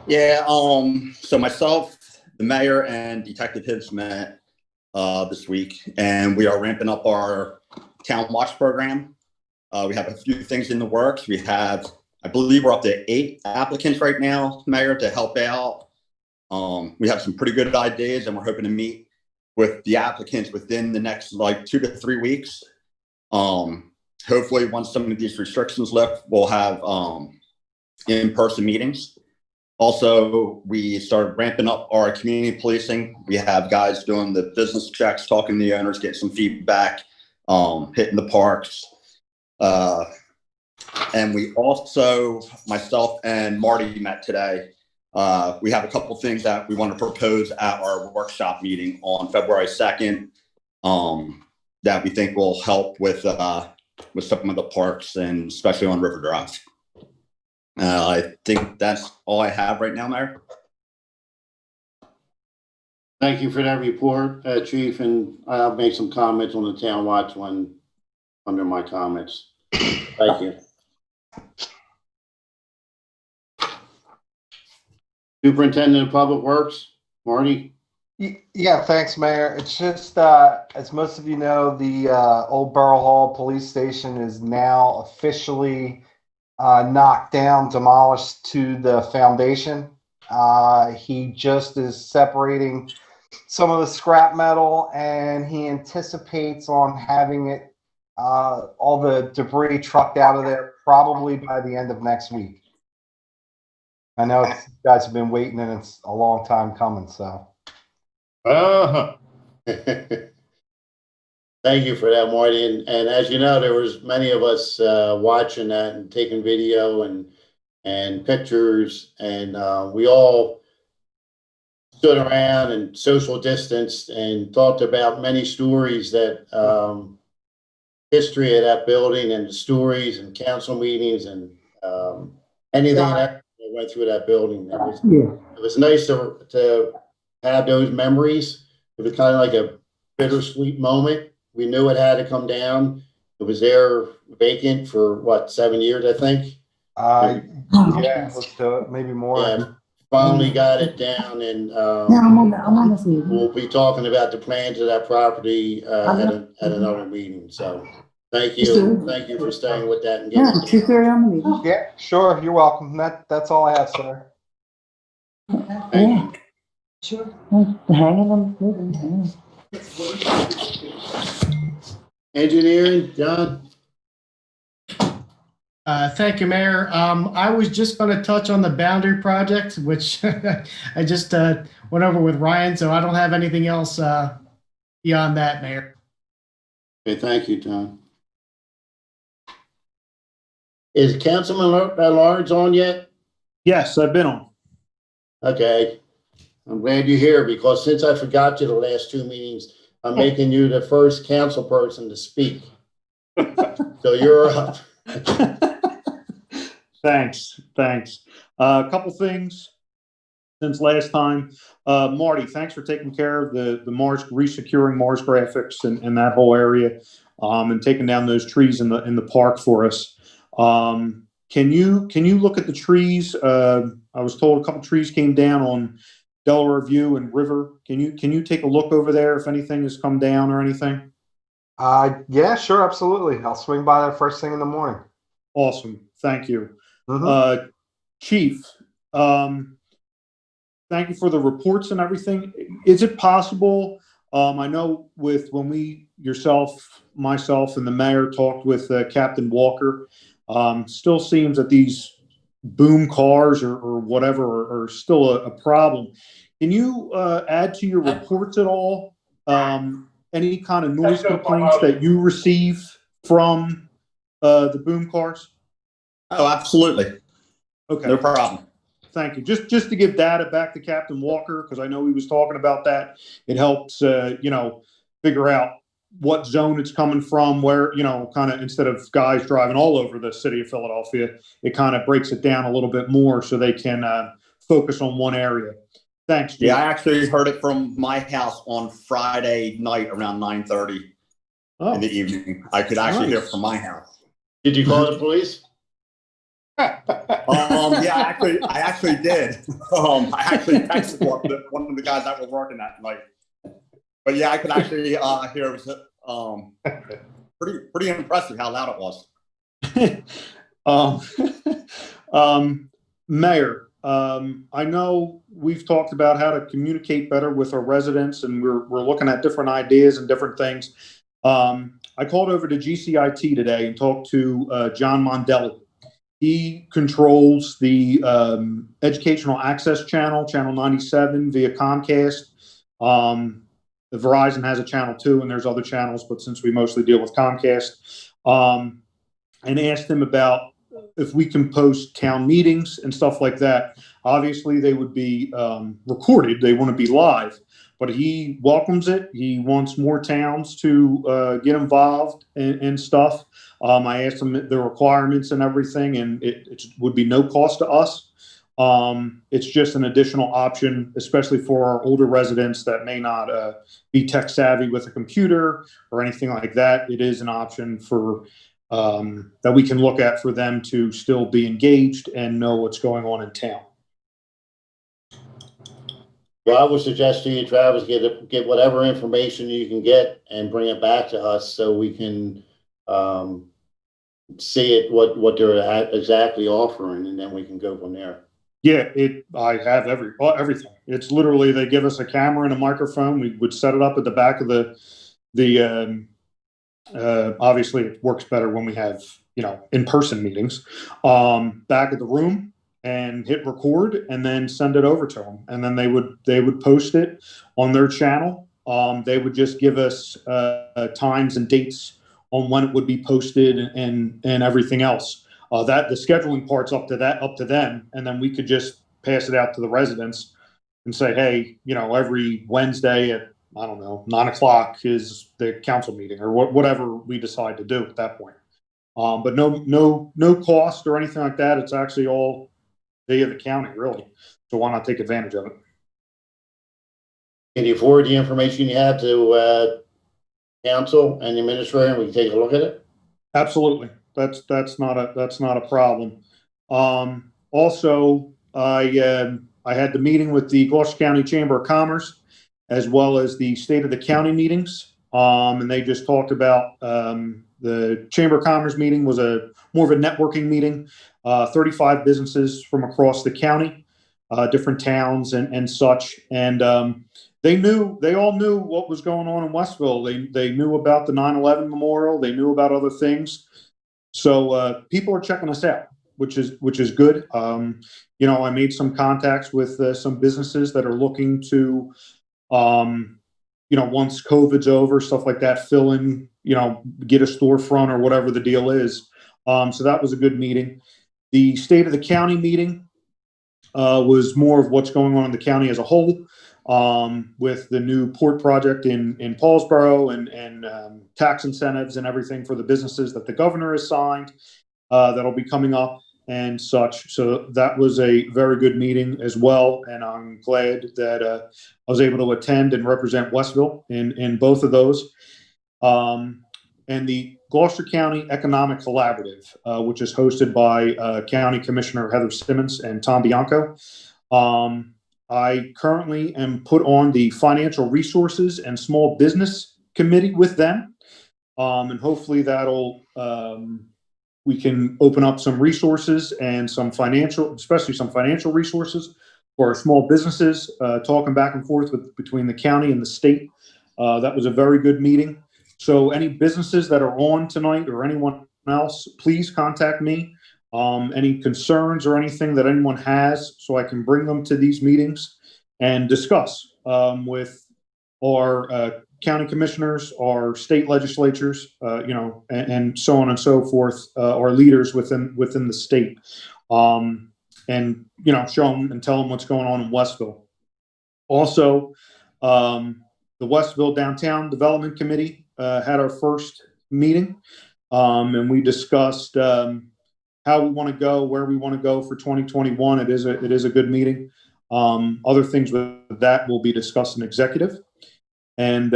Yeah, so myself, the mayor, and Detective Hibbs met this week, and we are ramping up our town watch program. We have a few things in the works. I believe we're up to 8 applicants right now, Mayor, to help out. We have some pretty good ideas, and we're hoping to meet with the applicants within the next 2 to 3 weeks. Hopefully, once some of these restrictions lift, we'll have in-person meetings. Also, we started ramping up our community policing. We have guys doing the business checks, talking to the owners, getting some feedback, hitting the parks. And we also, myself and Marty met today. We have a couple things that we want to propose at our workshop meeting on February 2nd that we think will help with some of the parks, and especially on River Drive. I think that's all I have right now, Mayor. Thank you for that report, Chief, and I'll make some comments on the town watch one under my comments. Thank you. Superintendent of Public Works, Marty? Yeah, thanks, Mayor. It's just, as most of you know, the Old Borough Hall Police Station is now officially knocked down, demolished to the foundation. He just is separating some of the scrap metal, and he anticipates on having it, all the debris trucked out of there probably by the end of next week. I know you guys have been waiting, and it's a long time coming, so. Thank you for that, Marty. And as you know, there was many of us watching that and taking video and pictures, and we all stood around and social distanced and talked about many stories that history of that building and the stories and council meetings and anything that went through that building. It was nice to have those memories. It was kind of like a bittersweet moment. We knew it had to come down. It was there vacant for what, 7 years, I think. Yeah, let's do it. Maybe more. Yeah, finally got it down, and I'm on this meeting. we'll be talking about the plans of that property at another meeting. So thank you for staying with that and Yeah, getting it. 2:30 on the meeting. Yeah, sure. You're welcome. That's all I have, sir. Thank you. Sure. Hanging on the meeting. Engineering, John? Thank you, Mayor. I was just going to touch on the boundary project, which I just went over with Ryan, so I don't have anything else beyond that, Mayor. Okay, thank you, John. Is Councilman Large on yet? Yes, I've been on. Okay. I'm glad you're here, because since I forgot you the last 2 meetings, I'm making you the first council person to speak. So you're up. Thanks. A couple things since last time. Marty, thanks for taking care of the Mars, resecuring Mars graphics and that whole area, and taking down those trees in the park for us. Can you look at the trees? I was told a couple trees came down on Delaware View and River. Can you take a look over there if anything has come down or anything? Yeah, sure, absolutely. I'll swing by there first thing in the morning. Awesome. Thank you. Mhm. Chief, thank you for the reports and everything. Is it possible, I know when yourself, myself, and the mayor talked with Captain Walker, still seems that these boom cars or whatever are still a problem. Can you add to your reports at all any kind of noise complaints that you receive from the boom cars? Oh, absolutely. Okay. No problem. Thank you. Just to give data back to Captain Walker, because I know he was talking about that. It helps, figure out what zone it's coming from, where, kind of, instead of guys driving all over the city of Philadelphia, it kind of breaks it down a little bit more so they can focus on one area. Thanks, Chief. Yeah, I actually heard it from my house on Friday night around 9:30 in the evening. I could actually hear it from my house. Did you call the police? Yeah, I actually did. I actually texted one of the guys that were working that night. But yeah, I could actually hear it was pretty impressive how loud it was. Mayor, I know we've talked about how to communicate better with our residents, and we're looking at different ideas and different things. I called over to GCIT today and talked to John Mondelli. He controls the educational access channel 97 via Comcast. The Verizon has a channel too, and there's other channels, but since we mostly deal with Comcast, and asked him about if we can post town meetings and stuff like that. Obviously, they would be recorded. They want to be live, but he welcomes it. He wants more towns to get involved and stuff. I asked him the requirements and everything, and it would be no cost to us. It's just an additional option, especially for our older residents that may not be tech savvy with a computer or anything like that. It is an option for that we can look at for them to still be engaged and know what's going on in town. Well, I would suggest to you, Travis, get whatever information you can get and bring it back to us so we can see it, what they're exactly offering, and then we can go from there. Yeah, I have everything. It's literally, they give us a camera and a microphone. We would set it up at the back of the obviously it works better when we have, in-person meetings, back at the room, and hit record and then send it over to them. And then they would post it on their channel. They would just give us times and dates on when it would be posted and everything else. That the scheduling part's up to them, and then we could just pass it out to the residents and say, hey, every Wednesday at, I don't know, 9 o'clock is the council meeting, or whatever we decide to do at that point. But no cost or anything like that. It's actually all day of the county, really. So why not take advantage of it? Can you forward the information you have to council and the administrator, and we can take a look at it? Absolutely. That's not a problem. Also, I had the meeting with the Gloucester County Chamber of Commerce, as well as the State of the County meetings. And they just talked about the Chamber of Commerce meeting was more of a networking meeting. 35 businesses from across the county, different towns and such. And they all knew what was going on in Westville. They knew about the 9/11 memorial. They knew about other things. So people are checking us out, which is good. I made some contacts with some businesses that are looking to, once COVID's over, stuff like that, fill in, get a storefront or whatever the deal is. So that was a good meeting. The State of the County meeting was more of what's going on in the county as a whole, with the new port project in Paulsboro and tax incentives and everything for the businesses that the governor has signed, that'll be coming up and such. So that was a very good meeting as well. And I'm glad that I was able to attend and represent Westville in both of those. And the Gloucester County Economic Collaborative, which is hosted by County Commissioner Heather Simmons and Tom Bianco. I currently am put on the Financial Resources and Small Business Committee with them. And hopefully that'll, we can open up some resources and especially some financial resources for our small businesses, talking back and forth between the county and the state. That was a very good meeting. So any businesses that are on tonight or anyone else, please contact me. Any concerns or anything that anyone has, so I can bring them to these meetings and discuss with our county commissioners, our state legislatures, and so on and so forth, our leaders within the state, and show them and tell them what's going on in Westville. Also, the Westville Downtown Development Committee had our first meeting, and we discussed how we want to go, where we want to go for 2021. It is a good meeting. Other things with that will be discussed in executive, and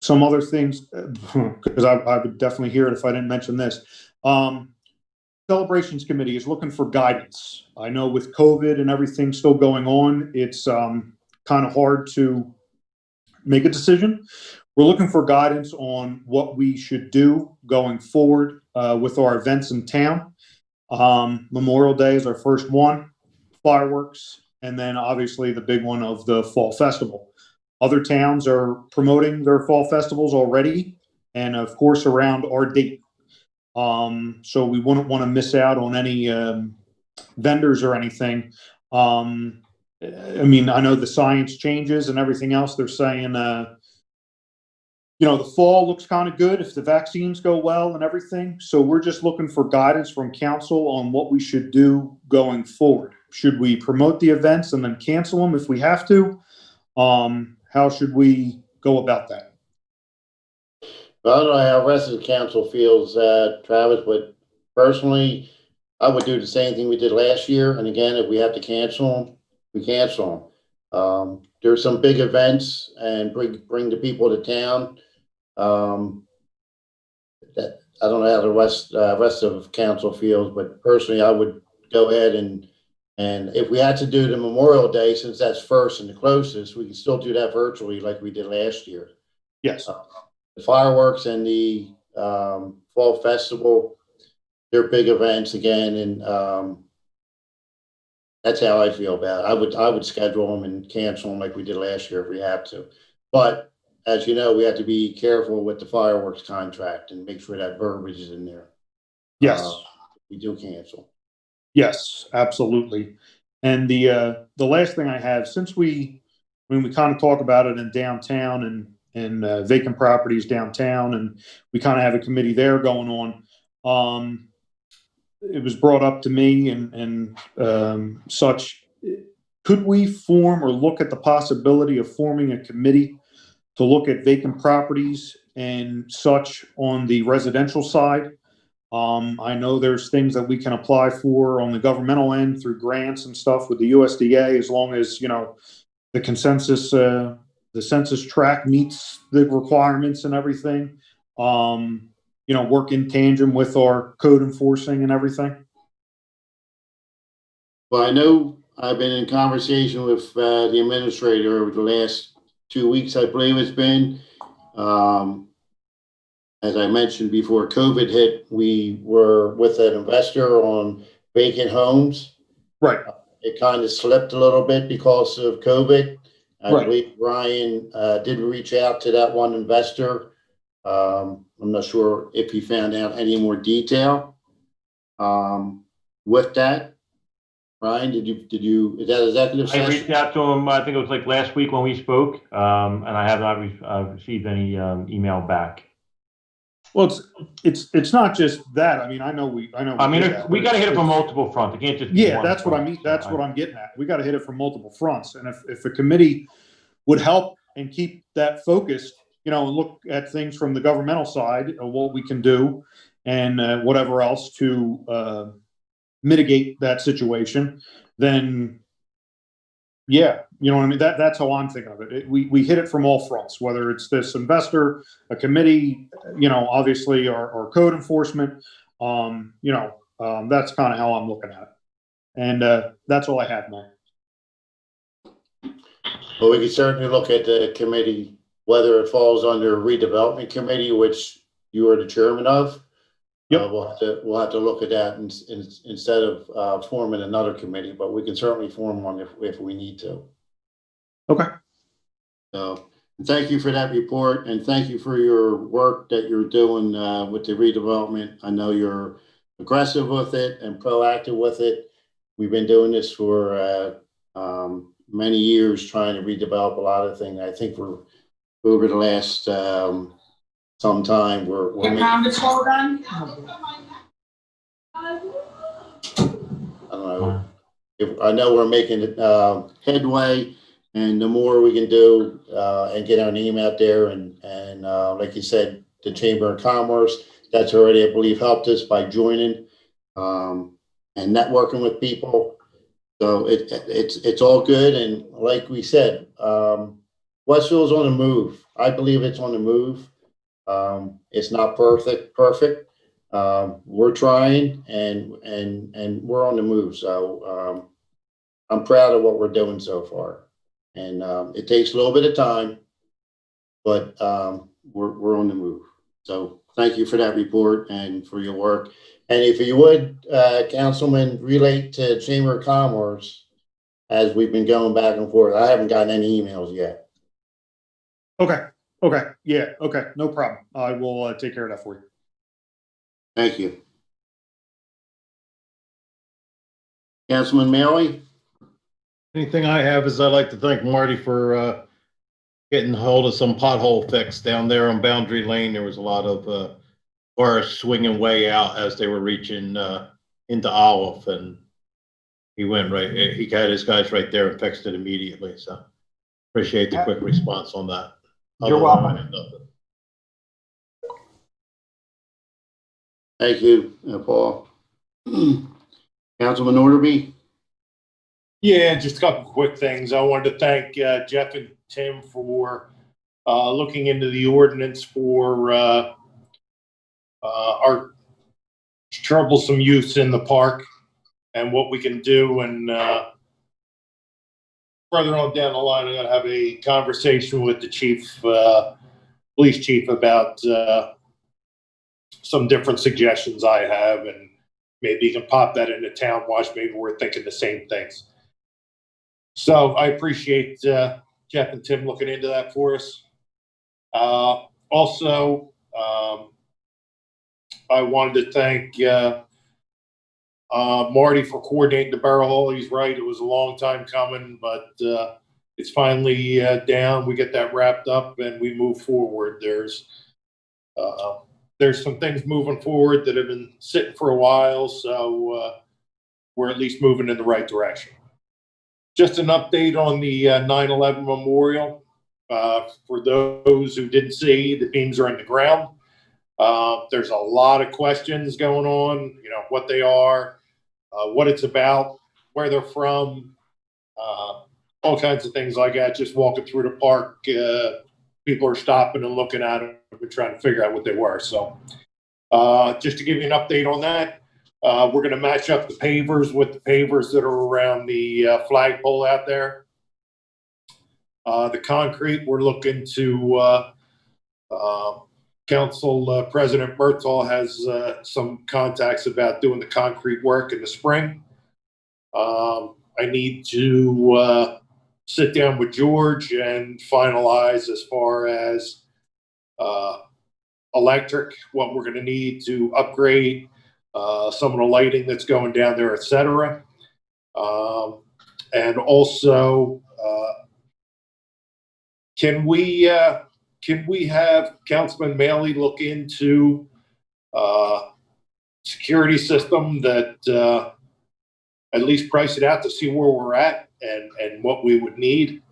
some other things, because I would definitely hear it if I didn't mention this. Celebrations Committee is looking for guidance. I know with COVID and everything still going on, it's kind of hard to make a decision. We're looking for guidance on what we should do going forward with our events in town. Memorial Day is our first one, fireworks, and then obviously the big one of the Fall Festival. Other towns are promoting their fall festivals already, and of course around our date. So we wouldn't want to miss out on any vendors or anything. I know the science changes and everything else. They're saying, the fall looks kind of good if the vaccines go well and everything. So we're just looking for guidance from council on what we should do going forward. Should we promote the events and then cancel them if we have to? How should we go about that? Well, I don't know how the rest of the council feels, Travis, but personally, I would do the same thing we did last year. And again, if we have to cancel them, we cancel them. There's some big events and bring the people to town. That I don't know how the rest of council feels, but personally, I would go ahead and if we had to do the Memorial Day, since that's first and the closest, we can still do that virtually like we did last year. Yes. The fireworks and the Fall Festival, they're big events again, and that's how I feel about it. I would schedule them and cancel them like we did last year if we have to. But as you know, we have to be careful with the fireworks contract and make sure that verbiage is in there. Yes. We do cancel. Yes, absolutely. And the last thing I have, since we I mean, we kind of talk about it in downtown and vacant properties downtown, and we kind of have a committee there going on. It was brought up to me and such. Could we form or look at the possibility of forming a committee to look at vacant properties and such on the residential side? I know there's things that we can apply for on the governmental end through grants and stuff with the USDA, as long as, you know, the census tract meets the requirements and everything. You know, work in tandem with our code enforcing and everything. Well, I know I've been in conversation with the administrator over the last 2 weeks, I believe it's been. As I mentioned before COVID hit, we were with an investor on vacant homes. Right. It kind of slipped a little bit because of COVID. I Right. believe Ryan did reach out to that one investor. I'm not sure if he found out any more detail with that. Ryan, did you, is that executive I session? reached out to him, I think it was like last week when we spoke, and I have not received any email back. Well, it's not just that. I mean, I know we I did mean, that, we but got to hit it it's- from multiple fronts. It can't just be Yeah, one that's what I front. mean. That's what I'm getting at. We got to hit it from multiple fronts. And if a committee would help and keep that focused, you know, and look at things from the governmental side of what we can do and whatever else to mitigate that situation, then yeah, you know what I mean? That's how I'm thinking of it. We hit it from all fronts, whether it's this investor, a committee, you know, obviously our code enforcement, you know, that's kind of how I'm looking at it. And that's all I have, man. Well, we can certainly look at the committee, whether it falls under redevelopment committee, which you are the chairman of. Yep. We'll have to look at that instead of forming another committee, but we can certainly form one if we need to. Okay. So thank you for that report, and thank you for your work that you're doing with the redevelopment. I know you're aggressive with it and proactive with it. We've been doing this for many years, trying to redevelop a lot of things. I think we're over the last some time we're making, I don't know. I know we're making headway, and the more we can do and get our name out there, and like you said, the Chamber of Commerce, that's already, I believe, helped us by joining and networking with people. So it's all good, and like we said, Westville's on the move. I believe it's on the move. It's not perfect. We're trying, and we're on the move. So I'm proud of what we're doing so far, and it takes a little bit of time, but we're on the move. So thank you for that report and for your work. And if you would, Councilman, relate to Chamber of Commerce as we've been going back and forth. I haven't gotten any emails yet. Okay. Yeah. Okay. No problem. I will take care of that for you. Thank you. Councilman Maley? Anything I have is I'd like to thank Marty for getting hold of some pothole fix down there on Boundary Lane. There was a lot of cars swinging way out as they were reaching into Olive, and he went right. He had his guys right there and fixed it immediately. So appreciate the quick response on that. You're welcome. Thank you, Paul. Councilman Orderby? Yeah, just a couple quick things. I wanted to thank Jeff and Tim for looking into the ordinance for our troublesome use in the park and what we can do. And further on down the line, I'm going to have a conversation with the chief, police chief, about some different suggestions I have, and maybe you can pop that into Town Watch. Maybe we're thinking the same things. So I appreciate Jeff and Tim looking into that for us. Also, I wanted to thank Marty for coordinating the barrel hole. He's right. It was a long time coming, but it's finally down. We get that wrapped up and we move forward. There's some things moving forward that have been sitting for a while, so we're at least moving in the right direction. Just an update on the 9/11 memorial. For those who didn't see, the beams are in the ground. There's a lot of questions going on, you know, what they are, what it's about, where they're from, all kinds of things like that. Just walking through the park, people are stopping and looking at them and trying to figure out what they were. So just to give you an update on that, we're going to match up the pavers with the pavers that are around the flagpole out there. The concrete, we're looking to Council President Murtaugh has some contacts about doing the concrete work in the spring. I need to sit down with George and finalize as far as electric, what we're going to need to upgrade some of the lighting that's going down there, etc. And also, can we have Councilman Maley look into security system that at least price it out to see where we're at and what we would need?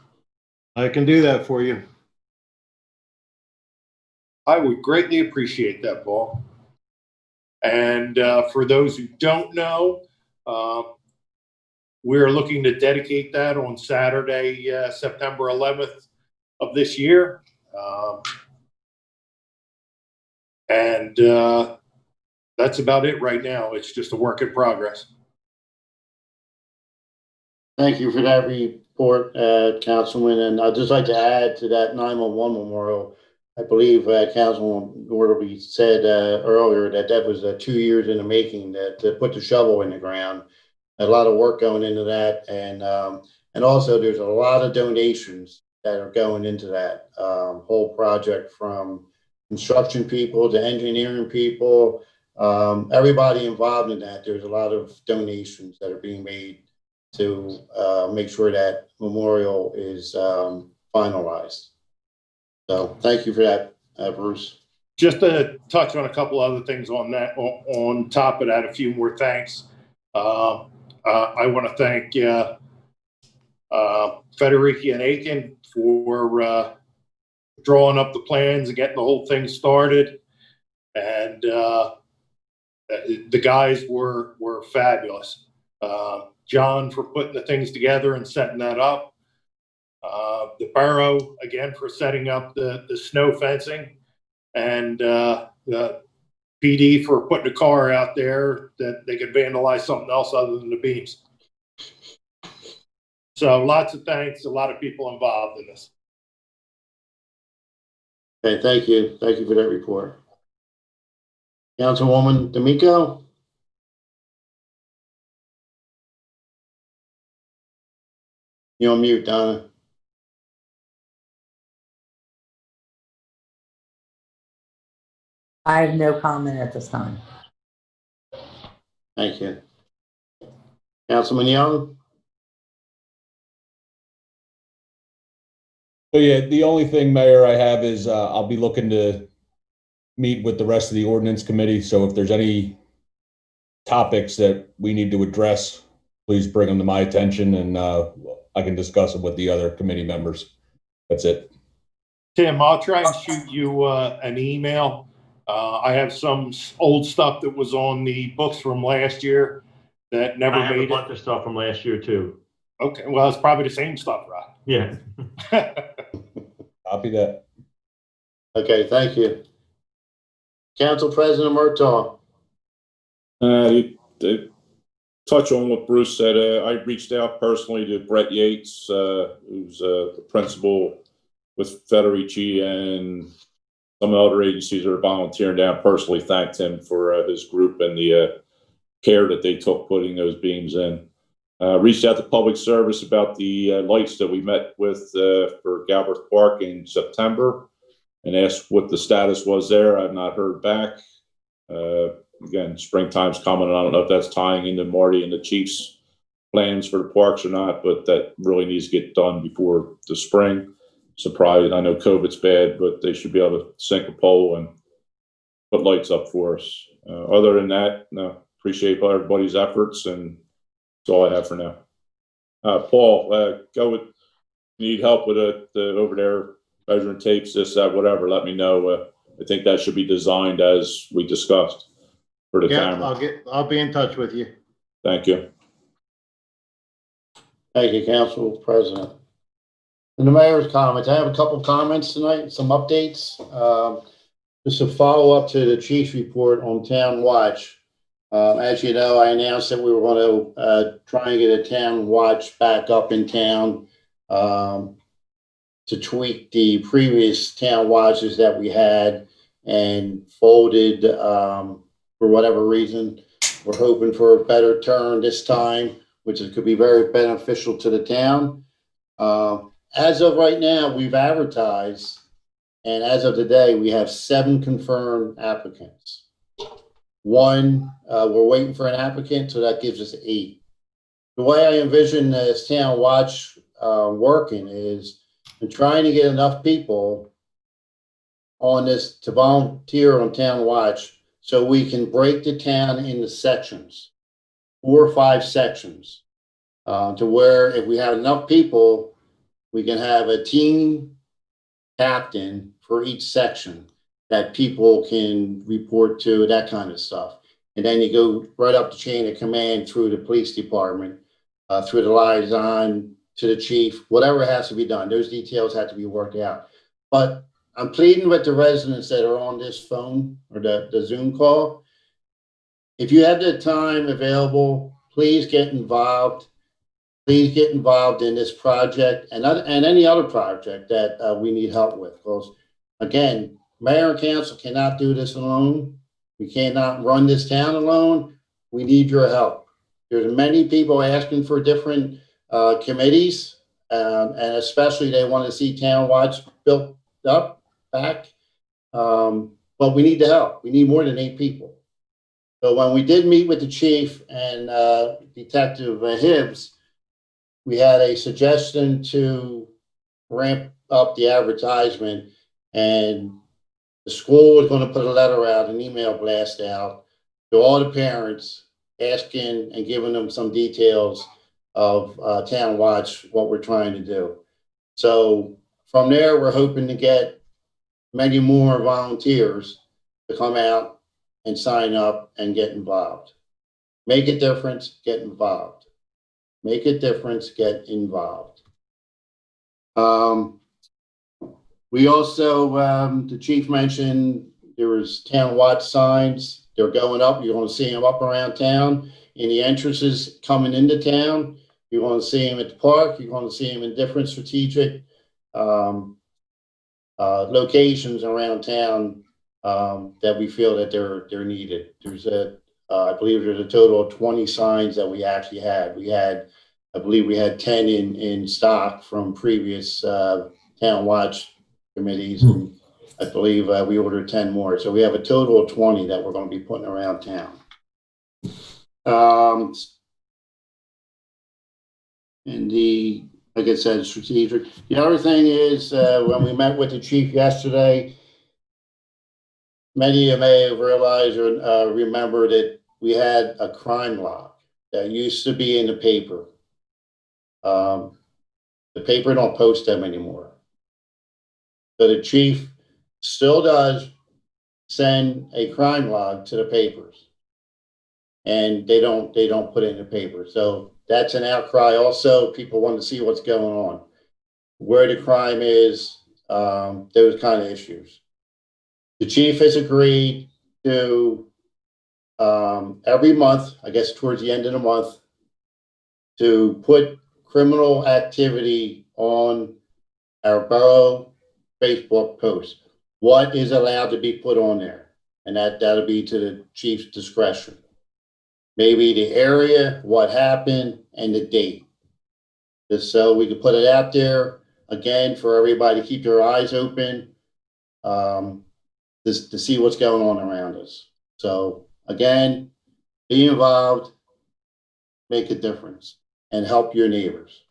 I can do that for you. I would greatly appreciate that, Paul. And for those who don't know, we're looking to dedicate that on Saturday, September 11th of this year. And that's about it right now. It's just a work in progress. Thank you for that report, Councilman. And I'd just like to add to that 911 memorial. I believe Councilman Norby said earlier that that was 2 years in the making, that to put the shovel in the ground. A lot of work going into that, and also there's a lot of donations that are going into that whole project, from construction people to engineering people, everybody involved in that. There's a lot of donations that are being made to make sure that memorial is finalized. So thank you for that, Bruce. Just to touch on a couple other things on that, on top of that, a few more thanks. I want to thank Federici and Aiken for drawing up the plans and getting the whole thing started. And the guys were fabulous. John for putting the things together and setting that up. The borough, again, for setting up the snow fencing. And the PD for putting a car out there that they could vandalize something else other than the beams. So lots of thanks, a lot of people involved in this. Okay, thank you. Thank you for that report. Councilwoman D'Amico? You're on mute, Donna. I have no comment at this time. Thank you. Councilman Young? So yeah, the only thing, Mayor, I have is I'll be looking to meet with the rest of the ordinance committee. So if there's any topics that we need to address, please bring them to my attention, and I can discuss them with the other committee members. That's it. Tim, I'll try and shoot you an email. I have some old stuff that was on the books from last year that never made it. I have a bunch of stuff from last year too. Okay, well, it's probably the same stuff, Rod. Yeah. Copy that. Okay, thank you. Council President Murtaugh. To touch on what Bruce said, I reached out personally to Brett Yates, who's the principal with Federici and some other agencies that are volunteering down. Personally thanked him for his group and the care that they took putting those beams in. Reached out to Public Service about the lights that we met with for Galbraith Park in September and asked what the status was there. I've not heard back. Again, springtime's coming, and I don't know if that's tying into Marty and the chief's plans for the parks or not, but that really needs to get done before the spring. Surprised, I know COVID's bad, but they should be able to sink a pole and put lights up for us. Other than that, no, appreciate everybody's efforts, and that's all I have for now. Paul, go with, need help with the over there measuring tapes, this, that, whatever, let me know. I think that should be designed as we discussed for the Yeah, camera. I'll be in touch with you. Thank you. Thank you, Council President. And the mayor's comments, I have a couple of comments tonight, some updates. Just a follow-up to the chief's report on Town Watch. As you know, I announced that we were going to try and get a Town Watch back up in town to tweak the previous Town Watches that we had and folded for whatever reason. We're hoping for a better turn this time, which could be very beneficial to the town. As of right now, we've advertised, and as of today, we have 7 confirmed applicants. 1, we're waiting for an applicant, so that gives us 8. The way I envision this Town Watch working is we're trying to get enough people on this to volunteer on Town Watch so we can break the town into sections, 4 or 5 sections, to where if we have enough people, we can have a team captain for each section that people can report to, that kind of stuff. And then you go right up the chain of command through the police department, through the liaison to the chief, whatever has to be done. Those details have to be worked out. But I'm pleading with the residents that are on this phone or the Zoom call. If you have the time available, please get involved. Please get involved in this project and any other project that we need help with. Because again, mayor and council cannot do this alone. We cannot run this town alone. We need your help. There's many people asking for different committees, and especially they want to see Town Watch built up back. But we need the help. We need more than 8 people. So when we did meet with the chief and Detective Hibbs, we had a suggestion to ramp up the advertisement, and the school was going to put a letter out, an email blast out to all the parents asking and giving them some details of Town Watch, what we're trying to do. So from there, we're hoping to get many more volunteers to come out and sign up and get involved. Make a difference, get involved. Make a difference, get involved. We also, the chief mentioned there was Town Watch signs. They're going up. You're going to see them up around town in the entrances coming into town. You're going to see them at the park. You're going to see them in different strategic locations around town that we feel that they're needed. There's I believe there's a total of 20 signs that we actually had. I believe we had 10 in stock from previous Town Watch committees, and I believe we ordered 10 more. So we have a total of 20 that we're going to be putting around town. And like I said, strategic. The other thing is when we met with the chief yesterday, many of you may have realized or remember that we had a crime log that used to be in the paper. The paper don't post them anymore. So the chief still does send a crime log to the papers, and they don't put it in the paper. So that's an outcry. Also, people want to see what's going on, where the crime is, those kind of issues. The chief has agreed to every month, I guess towards the end of the month, to put criminal activity on our borough Facebook post. What is allowed to be put on there? And that'll be to the chief's discretion. Maybe the area, what happened, and the date. Just so we can put it out there again for everybody to keep their eyes open, just to see what's going on around us. So again, be involved, make a difference. and help your neighbors.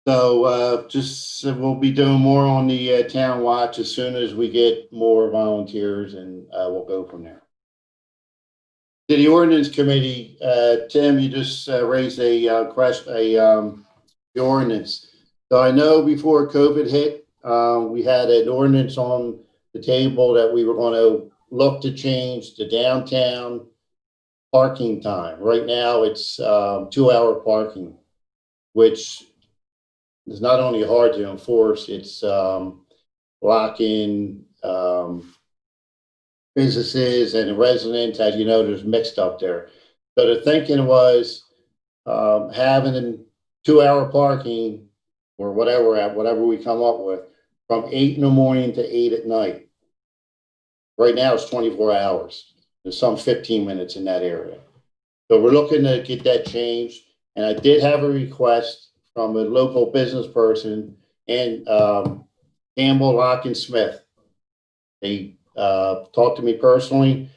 So we'll be doing more on the town watch as soon as we get more volunteers, and we'll go from there. To the ordinance committee, Tim, you just raised a question, the ordinance. So I know before COVID hit, we had an ordinance on the table that we were going to look to change the downtown parking time. Right now, it's 2-hour parking, which is not only hard to enforce, it's blocking businesses and residents. As you know, there's mixed up there. So the thinking was having 2-hour parking or whatever we come up with from 8 in the morning to 8 at night. Right now it's 24 hours. There's some 15 minutes in that area. So we're looking to get that changed. And I did have a request from a local business person in Campbell, Lock and Smith. They talked to me personally.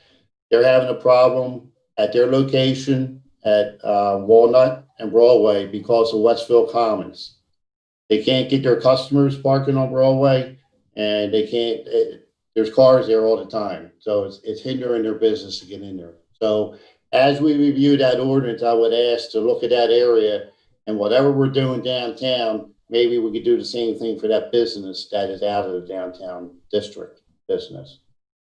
They're having a problem at their location at Walnut and Broadway because of Westville Commons. They can't get their customers parking on Broadway, and they can't. There's cars there all the time, so it's hindering their business to get in there. So as we review that ordinance, I would ask to look at that area, and whatever we're doing downtown, maybe we could do the same thing for that business that is out of the downtown district business.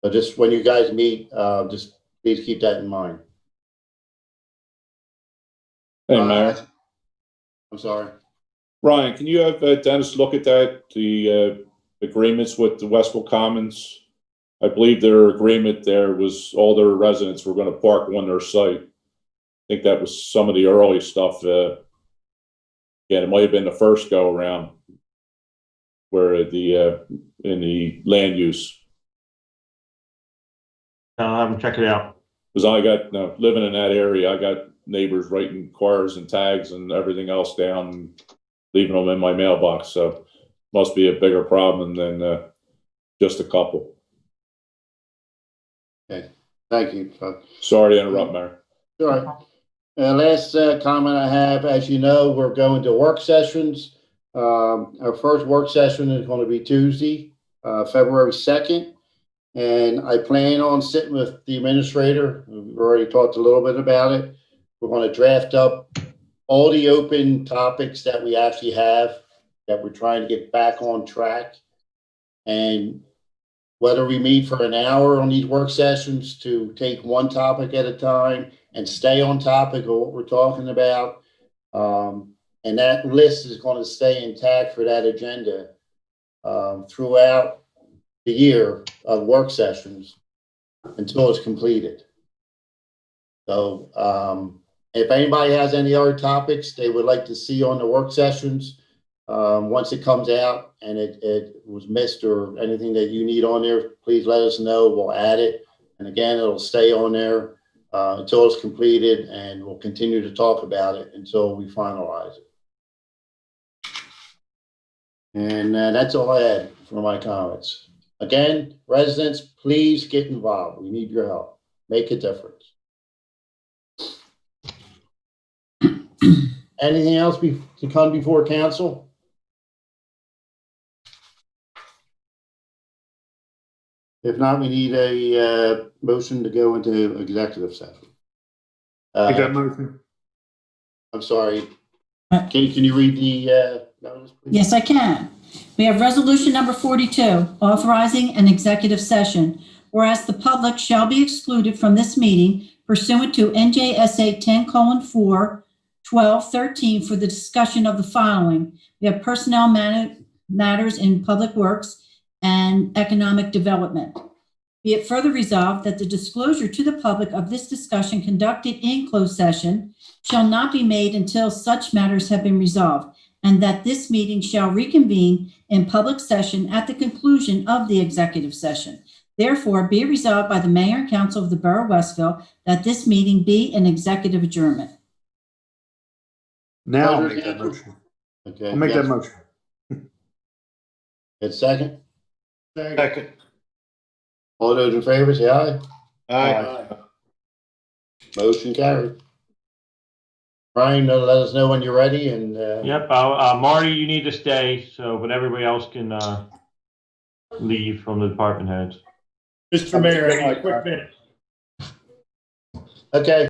So just when you guys meet, just please keep that in mind. Hey, Mayor. I'm sorry. Ryan, can you have Dennis look at that, the agreements with the Westville Commons? I believe their agreement there was all their residents were going to park on their site. I think that was some of the early stuff. Yeah, it might have been the first go around where the in the land use. I'll have them check it out. Because I got living in that area, I got neighbors writing cars and tags and everything else down, and leaving them in my mailbox. So must be a bigger problem than just a couple. Okay, thank you. Sorry to interrupt, Mayor. All right. Last comment I have, as you know, we're going to work sessions. Our first work session is going to be Tuesday, February 2nd. And I plan on sitting with the administrator. We've already talked a little bit about it. We're going to draft up all the open topics that we actually have that we're trying to get back on track. And whether we meet for an hour on these work sessions to take one topic at a time and stay on topic of what we're talking about. And that list is going to stay intact for that agenda throughout the year of work sessions until it's completed. So if anybody has any other topics they would like to see on the work sessions, once it comes out and it was missed or anything that you need on there, please let us know. We'll add it. And again, it'll stay on there until it's completed, and we'll continue to talk about it until we finalize it. And that's all I had for my comments. Again, residents, please get involved. We need your help. Make a difference. Anything else to come before council? If not, we need a motion to go into executive session. Make that motion. I'm sorry. Can you read the notice, please? Yes, I can. We have resolution number 42, authorizing an executive session. Whereas the public shall be excluded from this meeting pursuant to NJSA 10:4, 12:13 for the discussion of the following. We have personnel matters in public works and economic development. Be it further resolved that the disclosure to the public of this discussion conducted in closed session shall not be made until such matters have been resolved, and that this meeting shall reconvene in public session at the conclusion of the executive session. Therefore, be resolved by the Mayor and Council of the Borough of Westville that this meeting be an executive adjournment. Now I'll make that motion. Okay. I'll make that motion. It's second. Second. All those in favor, say aye. Aye. Motion carried. Brian, let us know when you're ready and, Yep, Marty, you need to stay, so, but everybody else can, leave from the department heads. Mr. Mayor, I need a quick minute. okay.